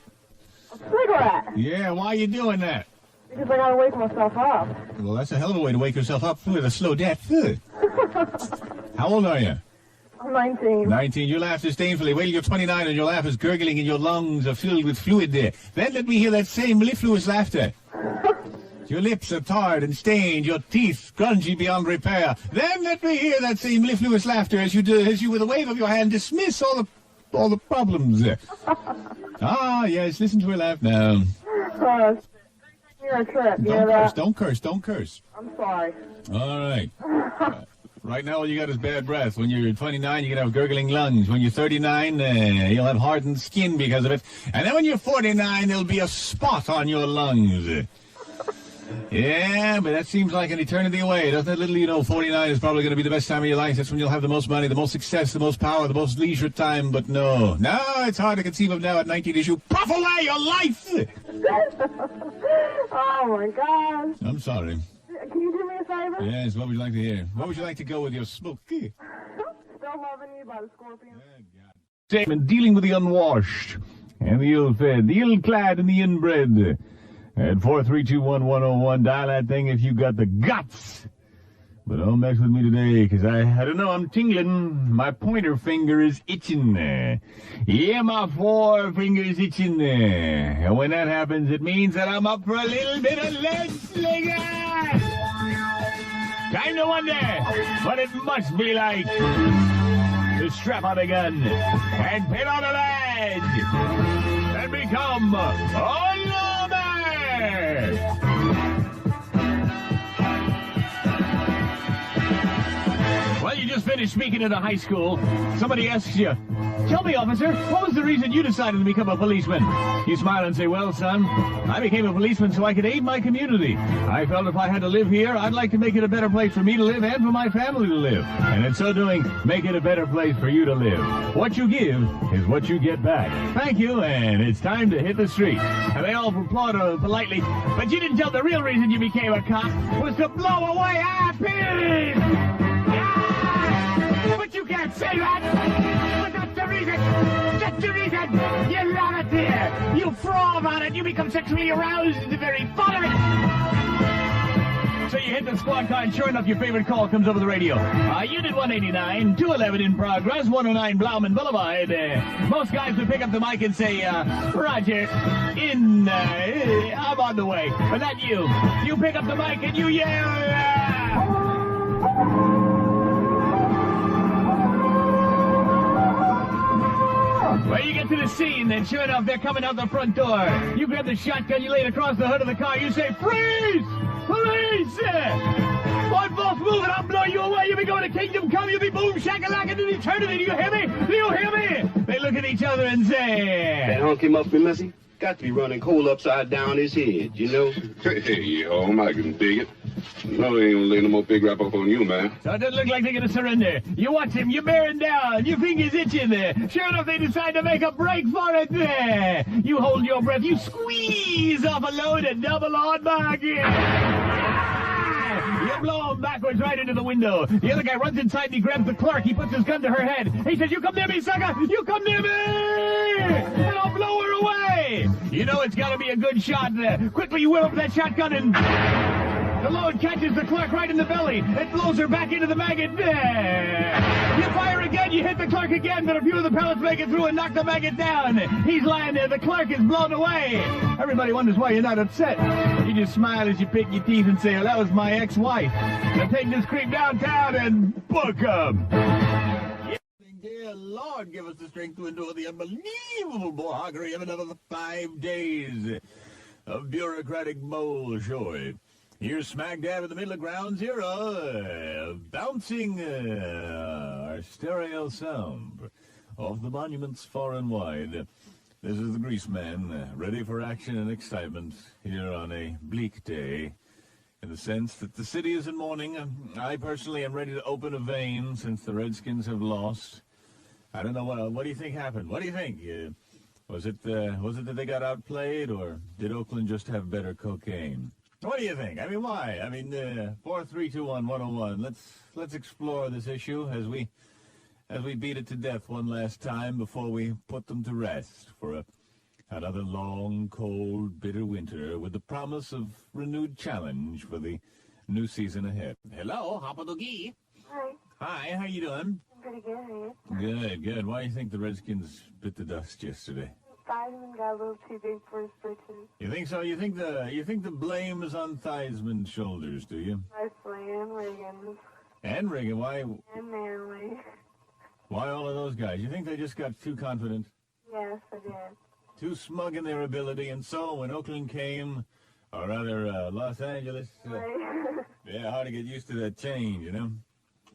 S16: A cigarette?
S17: Yeah, why are you doing that?
S16: Because I gotta wake myself up.
S17: Well, that's a hell of a way to wake yourself up with a slow death. How old are you?
S16: I'm 19.
S17: 19. You laugh disdainfully. Wait till you're 29 and your laugh is gurgling and your lungs are filled with fluid there. Then let me hear that same mellifluous laughter. Your lips are tarred and stained, your teeth grungy beyond repair. Then let me hear that same mellifluous laughter as you with a wave of your hand dismiss all the problems there. Ah, yes, listen to her laugh now.
S16: You're a trip.
S17: Don't curse.
S16: I'm sorry.
S17: All right. Right now, all you got is bad breath. When you're 29, you can have gurgling lungs. When you're 39, you'll have hardened skin because of it. And then when you're 49, there'll be a spot on your lungs. Yeah, but that seems like an eternity away, doesn't it? Little you know, 49 is probably going to be the best time of your life. That's when you'll have the most money, the most success, the most power, the most leisure time. But no, it's hard to conceive of now at 19 as you puff away your life.
S16: Oh, my God.
S17: I'm sorry.
S16: Can you do me a favor?
S17: Yes, what would you like to hear? What would you like to go with your smoke?
S16: Still Loving You by the Scorpions.
S17: Statement dealing with the unwashed. and the ill-fed, the ill-clad, and the inbred. At 4321101, dial that thing if you got the guts. But don't mess with me today, because I don't know, I'm tingling. My pointer finger is itching there. Yeah, my forefinger is itching there. And when that happens, it means that I'm up for a little bit of lead slinger. Time to wonder what it must be like to strap on a gun and pin on a lead and become a lawman. Well, you just finished speaking at a high school. Somebody asks you, tell me, officer, what was the reason you decided to become a policeman? You smile and say, well, son, I became a policeman so I could aid my community. I felt if I had to live here, I'd like to make it a better place for me to live and for my family to live. And in so doing, make it a better place for you to live. What you give is what you get back. Thank you, and it's time to hit the street. And they all applaud politely, but you didn't tell the real reason you became a cop was to blow away our pigs! But you can't say that! But that's the reason! That's the reason! You love it there! You throw about it! You become sexually aroused at the very thought of it! So you hit the squad car, and sure enough, your favorite call comes over the radio. Unit 189, 211 in progress, 109 Blauman Boulevard. Most guys would pick up the mic and say, Roger, I'm on the way. But not you. You pick up the mic and you yell, Well, you get to the scene, and sure enough, they're coming out the front door. You grab the shotgun, you lay it across the hood of the car, you say, freeze! Police! One false move and I'll blow you away. You'll be going to Kingdom Come, you'll be boom shakalaka in eternity. Do you hear me? Do you hear me? They look at each other and say...
S21: That honky must be messy. Got to be running coal upside down his head, you know?
S22: Hey, home, I can dig it. No, they ain't gonna lay no more big rap up on you, man.
S17: So it doesn't look like they're gonna surrender. You watch him, you bear him down, your fingers itching there. Sure enough, they decide to make a break for it there. You hold your breath, you squeeze off a load of double on market. You blow him backwards right into the window. The other guy runs inside and he grabs the clerk. He puts his gun to her head. He says, you come near me, sucker! You come near me! And I'll blow her away! You know it's gotta be a good shot there. Quickly, you whip up that shotgun and... The load catches the clerk right in the belly. It blows her back into the maggot. You fire again, you hit the clerk again, but a few of the pellets make it through and knock the maggot down. He's lying there. The clerk is blown away. Everybody wonders why you're not upset. You just smile as you pick your teeth and say, well, that was my ex-wife. Now take this creep downtown and book him. Dear Lord, give us the strength to endure the unbelievable bohoggery of another 5 days of bureaucratic bullshit. Here, smack dab in the middle of ground zero, bouncing our stereo sound off the monuments far and wide. This is the Greaseman, ready for action and excitement here on a bleak day, in the sense that the city is in mourning. I personally am ready to open a vein since the Redskins have lost. I don't know, what do you think happened? What do you think? Was it that they got outplayed, or did Oakland just have better cocaine? What do you think? I mean, why? I mean, 4321101. Let's explore this issue as we beat it to death one last time before we put them to rest for another long, cold, bitter winter with the promise of renewed challenge for the new season ahead. Hello, Hoppadoogie.
S23: Hi.
S17: Hi, how you doing?
S23: I'm pretty good, how are you?
S17: Good. Why do you think the Redskins bit the dust yesterday?
S23: Theismann got a little too big for his britches.
S17: You think so? You think the blame is on Theismann's shoulders, do you?
S23: Mostly, and Reagan's.
S17: And Reagan, why?
S23: And Manley.
S17: Why all of those guys? You think they just got too confident?
S23: Yes, I did.
S17: Too smug in their ability, and so when Oakland came, or rather Los Angeles, yeah, hard to get used to that change, you know?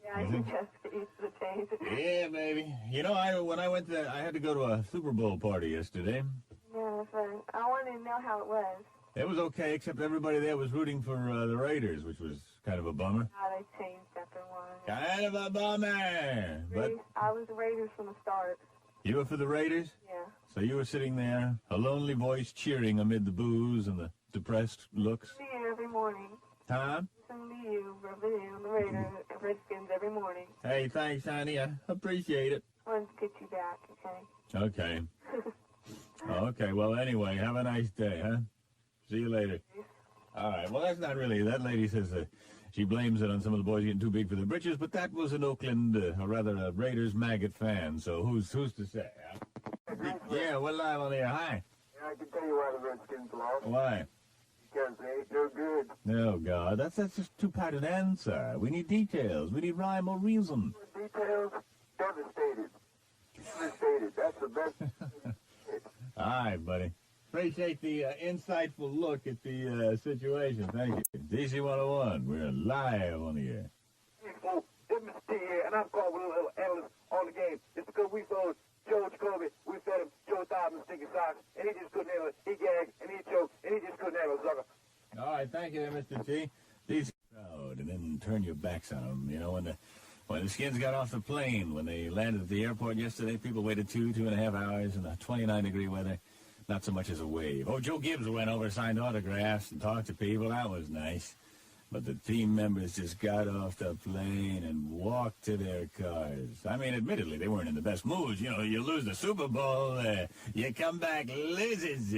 S23: Yeah, I can just get used to the change.
S17: Yeah, maybe. You know, when I went there, I had to go to a Super Bowl party yesterday.
S23: Yeah, so I wanted to know how it was.
S17: It was okay, except everybody there was rooting for the Raiders, which was kind of a bummer.
S23: How they changed after one.
S17: Kind of a bummer. But
S23: I was the Raiders from the start.
S17: you were for the Raiders?
S23: Yeah.
S17: So you were sitting there, a lonely voice cheering amid the boos and the depressed looks?
S23: See you every morning.
S17: Huh?
S23: Listen to you, reviewing the Raiders, Redskins every morning.
S17: Hey, thanks, honey. I appreciate it.
S23: I wanted to get you back, okay?
S17: Okay.
S4: Okay, well, anyway, have a nice day, huh? See you later. All right, well, that's not really... That lady says she blames it on some of the boys getting too big for their britches, but that was an Oakland, or rather a Raiders maggot fan, so who's to say, huh? Yeah, we're live on the air. Hi.
S19: Yeah, I can tell you why the Redskins lost.
S4: Why?
S19: Because they ain't no good.
S4: Oh, God, that's just too pat an answer. We need details. We need rhyme or reason.
S19: Details? Devastated. Devastated. That's the best.
S4: All right, buddy. Appreciate the insightful look at the situation. Thank you. DC 101, we're live on the air.
S3: It's Mr. T here, and I'm calling with a little analyst on the game. It's because we sold Joe Jacoby, we fed him Joe Thomas sticky socks, and he just couldn't handle it. He gagged, and he choked, and he just couldn't handle it, sucker.
S4: All right, thank you there, Mr. T. DC crowd, and then turn your backs on them. You know, when the Skins got off the plane, when they landed at the airport yesterday, people waited 2.5 hours in the 29-degree weather. Not so much as a wave. Oh, Joe Gibbs went over, signed autographs, and talked to people. That was nice. But the team members just got off the plane and walked to their cars. I mean, admittedly, they weren't in the best moods. You know, you lose the Super Bowl, you come back losers.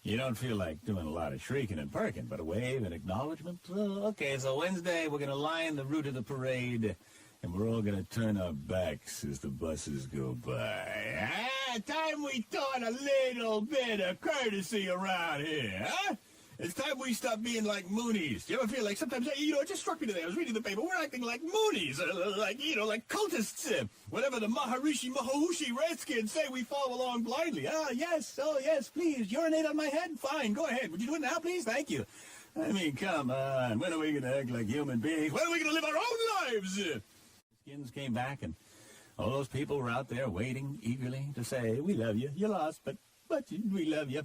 S4: You don't feel like doing a lot of shrieking and perking, but a wave, an acknowledgement. Okay, so Wednesday, we're going to line the route of the parade, and we're all going to turn our backs as the buses go by. Time we taught a little bit of courtesy around here, huh? It's time we stop being like Moonies. Do you ever feel like sometimes, you know, it just struck me today. I was reading the paper. We're acting like Moonies, like cultists. Whatever the Maharishi Redskins say, we follow along blindly. Oh, yes, please, urinate on my head? Fine, go ahead. Would you do it now, please? Thank you. I mean, come on. When are we going to act like human beings? When are we going to live our own lives? Skins came back, and all those people were out there waiting eagerly to say, we love you. You lost, but we love you.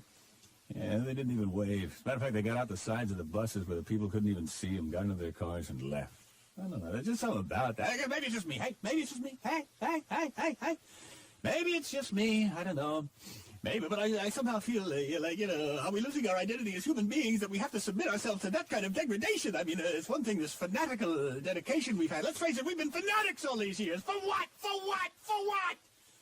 S4: Yeah, they didn't even wave. As a matter of fact, they got out the sides of the buses where the people couldn't even see them, got into their cars and left. I don't know. There's just something about that. Maybe it's just me. Hey, maybe it's just me. Hey. Maybe it's just me. I don't know. Maybe, but I somehow feel like, you know, are we losing our identity as human beings that we have to submit ourselves to that kind of degradation? I mean, it's one thing, this fanatical dedication we've had. Let's face it, we've been fanatics all these years. For what?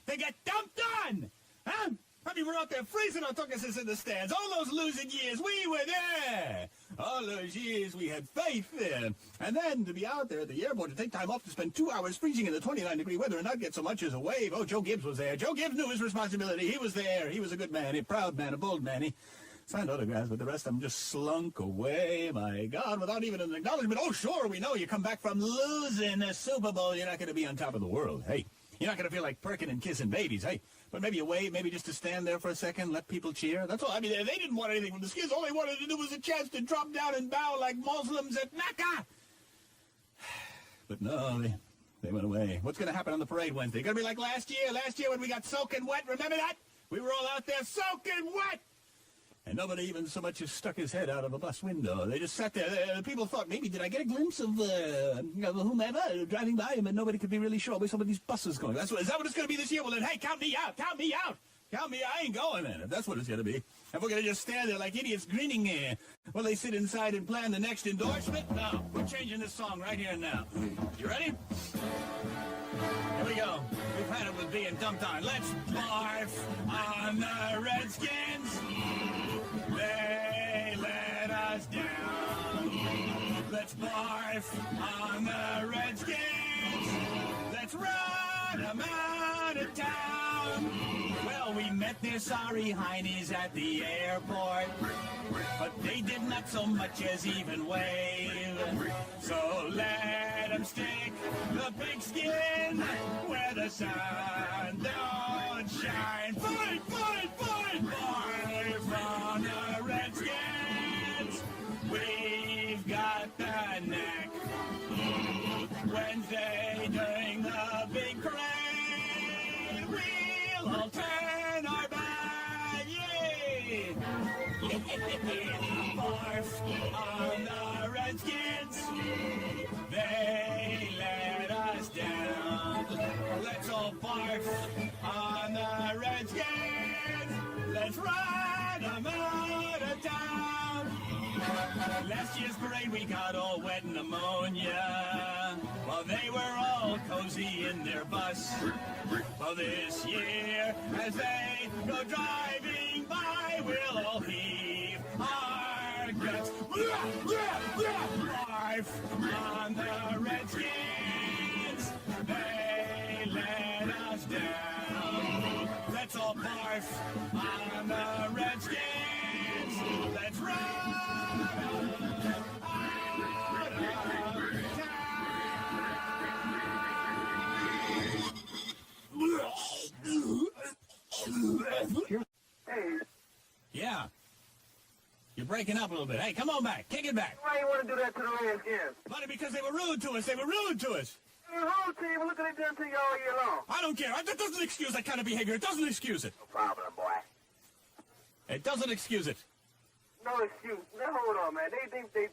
S4: To get dumped on! Huh? I mean, we're out there freezing our tuckuses in the stands. All those losing years, we were there. All those years, we had faith there. And then to be out there at the airport to take time off to spend 2 hours freezing in the 29-degree weather and not get so much as a wave. Oh, Joe Gibbs was there. Joe Gibbs knew his responsibility. He was there. He was a good man, a proud man, a bold man. He signed autographs, but the rest of them just slunk away, my God, without even an acknowledgement. Oh, sure, we know you come back from losing the Super Bowl. You're not going to be on top of the world. Hey. You're not going to feel like perking and kissing babies, hey? But maybe a wave, maybe just to stand there for a second, let people cheer. That's all. I mean, they didn't want anything from the Skins. All they wanted to do was a chance to drop down and bow like Muslims at Mecca. But no, they went away. What's going to happen on the parade Wednesday? Going to be like last year when we got soaking wet. Remember that? We were all out there soaking wet. And nobody even so much as stuck his head out of a bus window. They just sat there. People thought, maybe, did I get a glimpse of whomever driving by him, and nobody could be really sure where some of these buses going. Is that what it's going to be this year? Well, then, hey, count me out. I ain't going, then, if that's what it's going to be. If we're going to just stand there like idiots grinning while they sit inside and plan the next endorsement? No, we're changing this song right here and now. You ready? Here we go. We've had it with being dumped on. Let's barf on the Redskins. They let us down. Let's barf on the Redskins. Let's run them out of town. Well, we met their sorry heinies at the airport, but they did not so much as even wave. So let them stick the pigskin where the sun don't shine. Fight! Barf on the Redskins. We've got the knack. Wednesday during the big parade, we'll all turn our back. Yay! Barf on the Redskins. They let us down. Let's all barf on the Redskins. Let's ride them out of town. Last year's parade we got all wet and pneumonia.
S15: Well, they were all cozy in their bus. Well, this year, as they go driving by, we'll all heave our guts. Barf on the Redskins. They let us down. Let's all barf on the Redskins. Let's run out of
S3: Hey,
S15: Yeah. You're breaking up a little bit. Hey, come on back. Kick it back.
S3: why you want to do that to the Redskins?
S15: Buddy, because they were rude to us. They were rude to us.
S3: You're a whole team. Look what they done to you all year long.
S15: I don't care. That doesn't excuse that kind of behavior. It doesn't excuse it.
S3: No problem, boy.
S15: It doesn't excuse it.
S3: No excuse. Now, hold on, man. They think they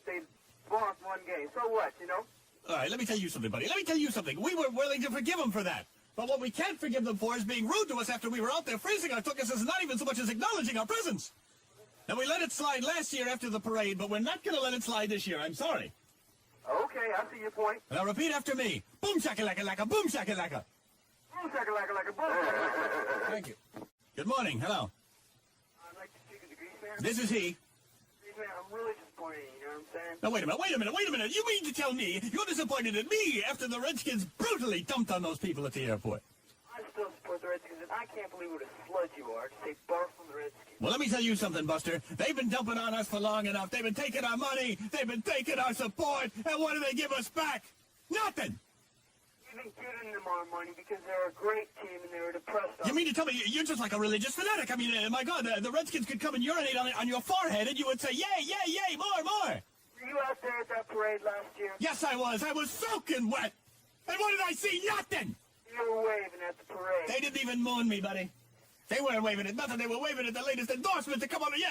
S3: lost one game. So what, you know?
S15: All right, let me tell you something, buddy. Let me tell you something. We were willing to forgive them for that. But what we can't forgive them for is being rude to us after we were out there freezing our tuckuses and not even so much as acknowledging our presence. Now, we let it slide last year after the parade, but we're not going to let it slide this year. I'm sorry.
S3: Okay, I see your point.
S15: Now, repeat after me. Boom shakalaka, boom shakalaka.
S3: Boom, shakalaka, boom.
S15: Thank you. Good morning. Hello.
S3: I'd like to speak to the Grease Man.
S15: This is he.
S3: Grease Man, I'm really disappointed, you know what I'm saying?
S15: Now, wait a minute. You mean to tell me you're disappointed in me after the Redskins brutally dumped on those people at the airport?
S3: I still support the Redskins, and I can't believe what a sludge you are to say barf from the Redskins.
S15: Well, let me tell you something, Buster. They've been dumping on us for long enough. They've been taking our money. They've been taking our support. And what do they give us back? Nothing.
S3: You've been giving them our money because they're a great team and they were depressed on
S15: You mean to tell me you're just like a religious fanatic? I mean, my God, the Redskins could come and urinate on your forehead and you would say, yay, yay, yay, more.
S3: Were you out there at that parade last year?
S15: Yes, I was. I was soaking wet. And what did I see? Nothing.
S3: You were waving at the parade.
S15: They didn't even moon me, buddy. They weren't waving at nothing. They were waving at the latest endorsement to come on. Yeah.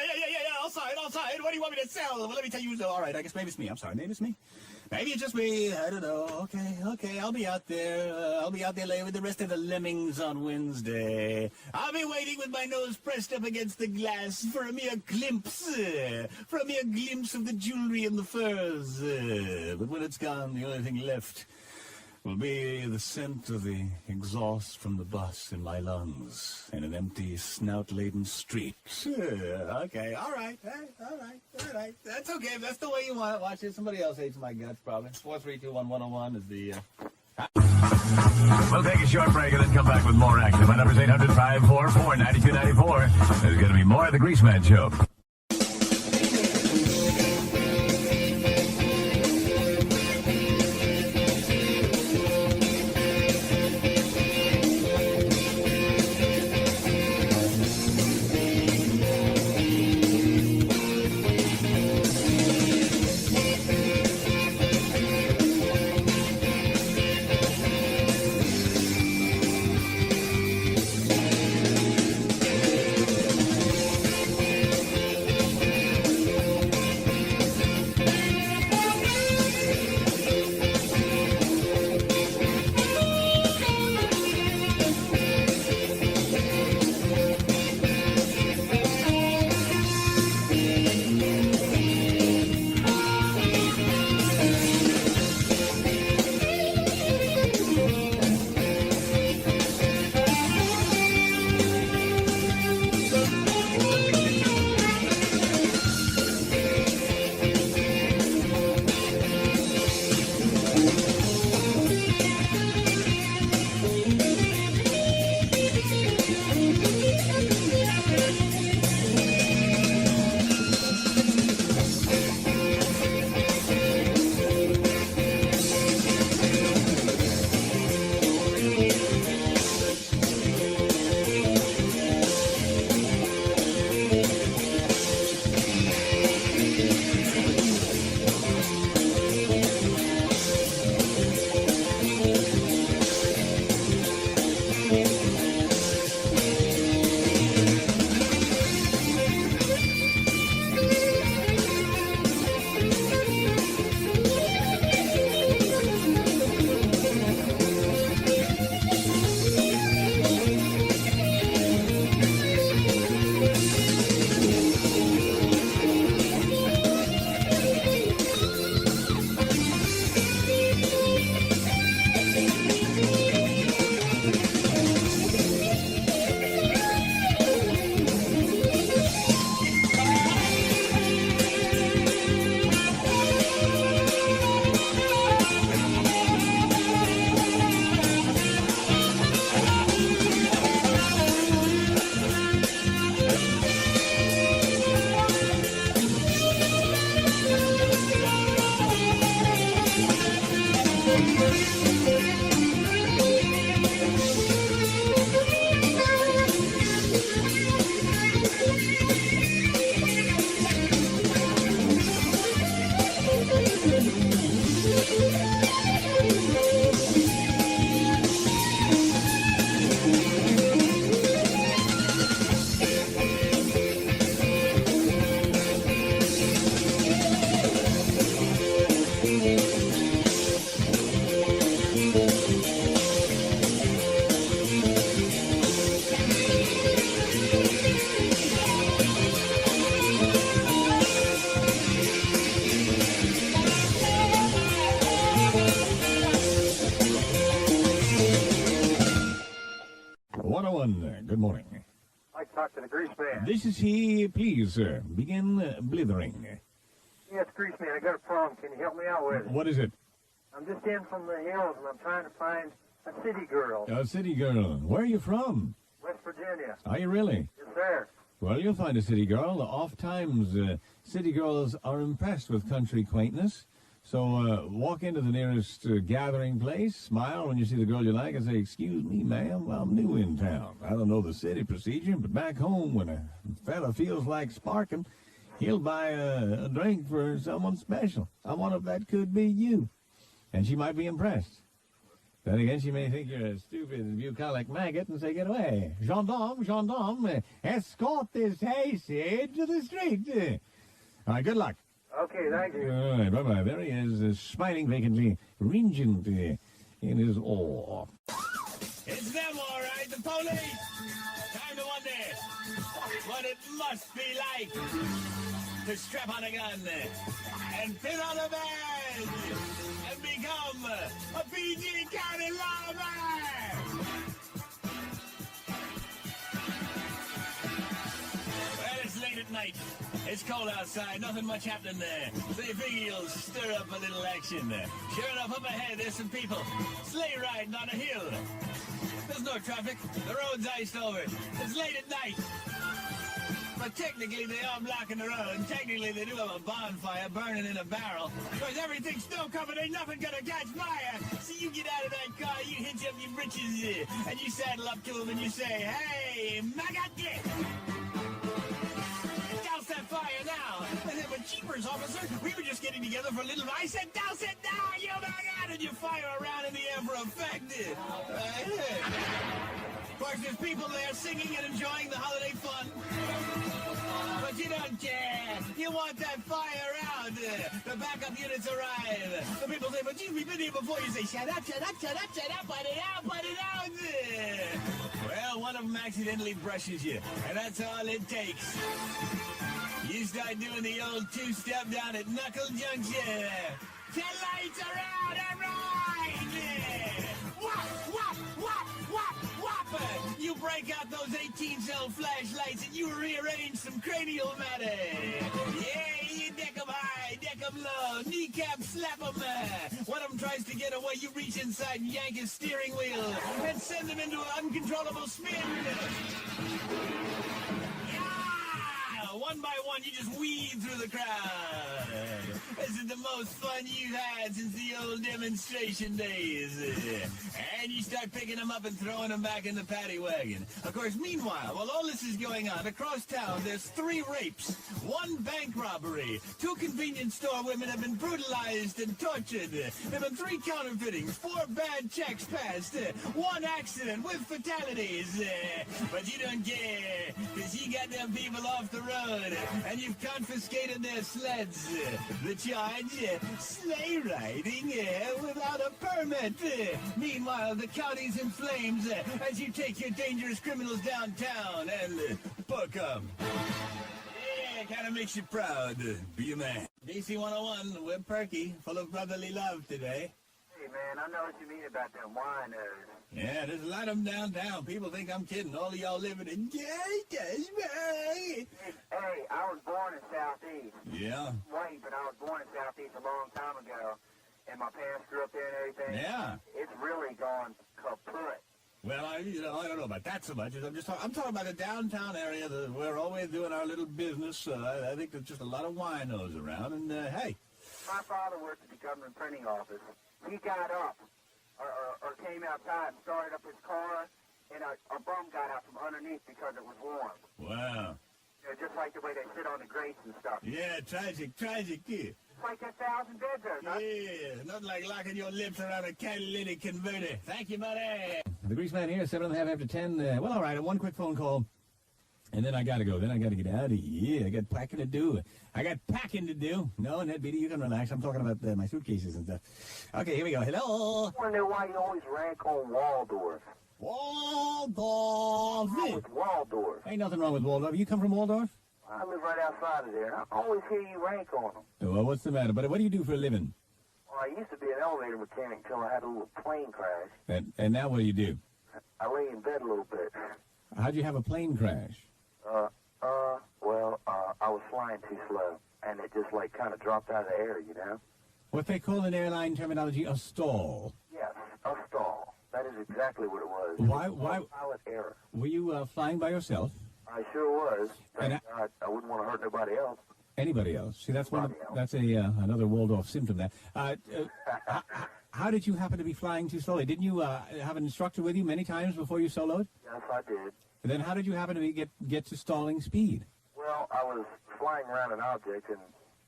S15: I'll sign. What do you want me to sell? Well, let me tell you. All right, I guess maybe it's me. I'm sorry. Maybe it's me. Maybe it's just me. I don't know. Okay. I'll be out there. I'll be out there laying with the rest of the lemmings on Wednesday. I'll be waiting with my nose pressed up against the glass for a mere glimpse. For a mere glimpse of the jewelry and the furs. But when it's gone, the only thing left will be the scent of the exhaust from the bus in my lungs in an empty, snout-laden street. Okay, all right. That's okay. If that's the way you want it, watch it. Somebody else hates my guts, probably. 4321101 is the... We'll take a short break and then come back with more action. My number's 800-544-9294. There's going to be more of the Greaseman Show.
S4: 101, good morning.
S11: I'd like to talk to the grease man.
S4: This is he. Please, sir, begin blithering.
S11: Yes, grease man, I got a problem. Can you help me out with it?
S4: What is it?
S11: I'm just in from the hills, and I'm trying to find a city girl.
S4: A city girl. Where are you from?
S11: West Virginia.
S4: Are you really?
S11: Yes, sir.
S4: Well, you'll find a city girl. Oft times, city girls are impressed with country quaintness. So walk into the nearest gathering place, smile when you see the girl you like, and say, "Excuse me, ma'am, I'm new in town. I don't know the city procedure, but back home, when a fella feels like sparking, he'll buy a drink for someone special. I wonder if that could be you." And she might be impressed. Then again, she may think you're a stupid, bucolic maggot and say, "Get away. Gendarme, escort this hayseed to the street." All right, good luck.
S11: Okay, thank you.
S4: All right, bye-bye. There he is, smiling vacantly, ringent in his awe.
S15: It's them, all right, the police. Time to wonder what it must be like to strap on a gun and pin on a badge and become a PG County lawman. Well, it's late at night. It's cold outside, nothing much happening there. So you figure you'll stir up a little action there. Sure enough, up ahead, there's some people sleigh riding on a hill. There's no traffic. The road's iced over. It's late at night. But technically, they are blocking the road. And technically, they do have a bonfire burning in a barrel. Because everything's snow covered, ain't nothing gonna catch fire. So you get out of that car, you hitch up your britches, and you saddle up to them and you say, "Hey, maggot! Douse that fire now." I said, "But jeepers, officer, we were just getting together for a little..." I said, "Douse it now, you maggot!" And you fire around in the air for effect. Of course, there's people there singing and enjoying the holiday fun. But you don't care. You want that fire out. The backup units arrive. The people say, "But geez, we've been here before." You say, "Shut up, shut up, shut up, shut up, put it out, put it out." Well, one of them accidentally brushes you, and that's all it takes. You start doing the old two-step down at Knuckle Junction. 10 lights are out, all right! Whop, whop, whop, whop, whop! You break out those 18-cell flashlights and you rearrange some cranial matter. Yeah, you deck 'em high, deck 'em low, kneecap slap 'em. One of them tries to get away, you reach inside and yank his steering wheel and send him into an uncontrollable spin. One by one, you just weed through the crowd. This is the most fun you've had since the old demonstration days. And you start picking them up and throwing them back in the paddy wagon. Of course, meanwhile, while all this is going on, across town, there's 3 rapes, 1 bank robbery, 2 convenience store women have been brutalized and tortured. There have been 3 counterfeitings, 4 bad checks passed, 1 accident with fatalities. But you don't care, because you got them people off the road. And you've confiscated their sleds. The charge, sleigh riding without a permit. Meanwhile, the county's in flames as you take your dangerous criminals downtown and book them. Yeah, kind of makes you proud. Be a man. DC 101, we're perky, full of brotherly love today.
S11: Hey, man, I know what you mean about them winos.
S15: Yeah, there's a lot of them downtown. People think I'm kidding. All of y'all living in Gatesburg.
S11: Hey, I was born in Southeast.
S15: Yeah.
S11: Wait, but I was born in Southeast a long time ago, and my parents grew up there and everything.
S15: Yeah.
S11: It's really gone kaput.
S15: Well, I don't know about that so much. I'm talking about the downtown area we're always doing our little business. I think there's just a lot of winos around, and hey.
S11: My father worked at the government printing office. He got up, or came outside and started up his car, and a bum got out from underneath because it was warm.
S15: Wow.
S11: Just like the way they sit on the grates and stuff.
S15: Yeah, tragic, yeah.
S11: It's like 1,000 beds there, huh?
S15: Yeah, not like locking your lips around a catalytic converter. Thank you, buddy.
S4: The grease man here, 7:30 after 10. Well, all right, one quick phone call. And then I gotta go. Then I gotta get out of here. I got packing to do. No, Ned Beatty, you can relax. I'm talking about my suitcases and stuff. Okay, here we go. Hello.
S11: I wonder why you always rank on Waldorf.
S4: Waldorf.
S11: What's wrong with Waldorf?
S4: Ain't nothing wrong with Waldorf. You come from Waldorf?
S11: I live right outside of there. I always hear you rank on them.
S4: Well, what's the matter? But what do you do for a living?
S11: Well, I used to be an elevator mechanic until I had a little plane crash.
S4: And now what do you do?
S11: I lay in bed
S8: head a little bit.
S4: How'd you have a plane crash?
S8: Well, I was flying too slow, and it just, like, kind of dropped out of the air, you know?
S4: What they call in airline terminology a stall.
S8: Yes, a stall. That is exactly what it was.
S4: Why?
S8: Pilot error.
S4: Were you flying by yourself?
S8: I sure was. Thank God. I wouldn't want to hurt nobody else.
S4: Anybody else? See, that's another Waldorf symptom there. How did you happen to be flying too slowly? Didn't you have an instructor with you many times before you soloed?
S8: Yes, I did.
S4: And then how did you happen to get to stalling speed?
S8: Well, I was flying around an object, and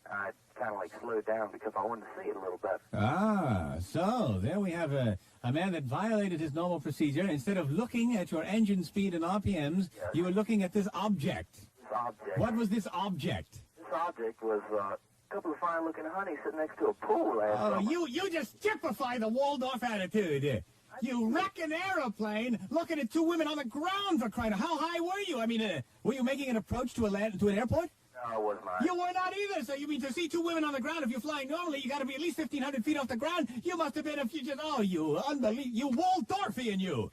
S8: I kind of, like, slowed down because I wanted to see it a little better.
S4: Ah, so there we have a man that violated his normal procedure. Instead of looking at your engine speed and RPMs, you were looking at this object.
S8: This object.
S4: What was this object?
S8: This object was a couple of fine-looking honeys sitting next to a pool last summer.
S4: You just typify the Waldorf attitude. You wreck an aeroplane looking at two women on the ground for crying out. How high were you? I mean, were you making an approach to an airport?
S8: No, I was not.
S4: You were not either. So you mean to see two women on the ground, if you're flying normally, you got to be at least 1,500 feet off the ground. You must have been you unbelievable. You Waldorfian, you.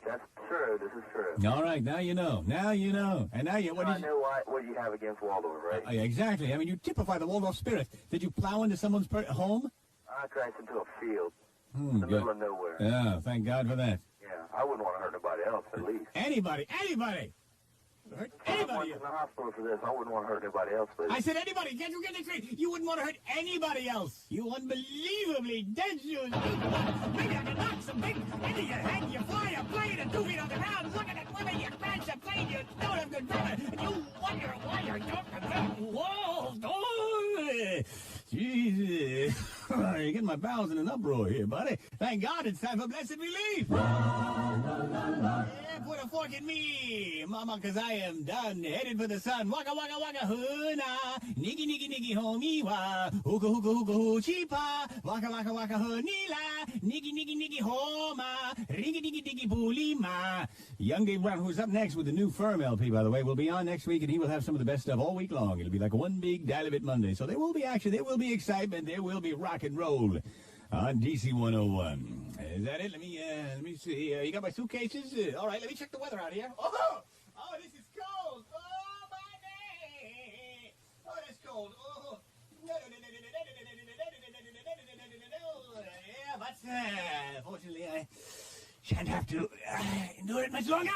S8: That's true. This is true.
S4: All right, now you know. Now you know. And now you...
S8: I know what you have against Waldorf, right?
S4: Exactly. I mean, you typify the Waldorf spirit. Did you plow into someone's home?
S8: I crashed into a field in the middle of nowhere.
S4: Yeah, thank God for that.
S8: Yeah, I wouldn't want to hurt nobody else, at least.
S4: Anybody! Hurt anybody!
S8: In the hospital for this, I wouldn't want to hurt anybody else, but...
S4: I said anybody! Get it straight! You wouldn't want to hurt anybody else! You unbelievably dangerous! Maybe I can knock some big into your head, you fly a plane at 2 feet on the ground, looking at women, you crash a plane, you don't have good grammar, and you wonder why you're talking. Whoa! Jesus! You're getting my bowels in an uproar here, buddy. Thank God it's time for blessed relief! Yeah, put a fork in me, mama, cause I am done, headed for the sun. Waka waka waka huna, niggy niggy niggy homie wa, hookah hookah hookah hoochipa, waka waka waka hunila, niggy niggy niggy homa, ringy diggy diggy bulima. Young Dave Brown, who's up next with the new Firm LP, by the way, will be on next week, and he will have some of the best stuff all week long. It'll be like one big Dial-A-Bit Monday. So there will be action, there will be excitement, there will be rock and roll on DC 101. Is that it? Let me see. You got my suitcases? All right, let me check the weather out here. Oh, this is cold. Oh, my day. Oh, that's cold. Oh. Yeah, but fortunately, I shan't have to endure it much longer.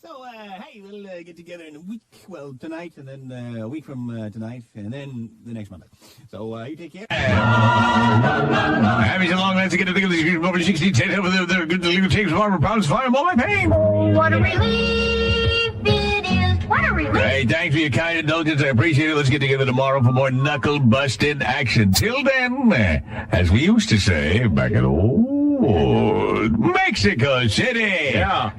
S4: So, hey, we'll get together in a week. Well, tonight, and then a week from tonight, and then the next Monday. So, you take care. Having so long, let's get to think of these over 16 cents over the good legal tapes of armor pounds, fireball, my pain.
S13: What a relief it is. What a relief.
S4: Hey, thanks for your kind indulgence. I appreciate it. Let's get together tomorrow for more knuckle-busted action. Till then, as we used to say back in old Mexico City. Yeah.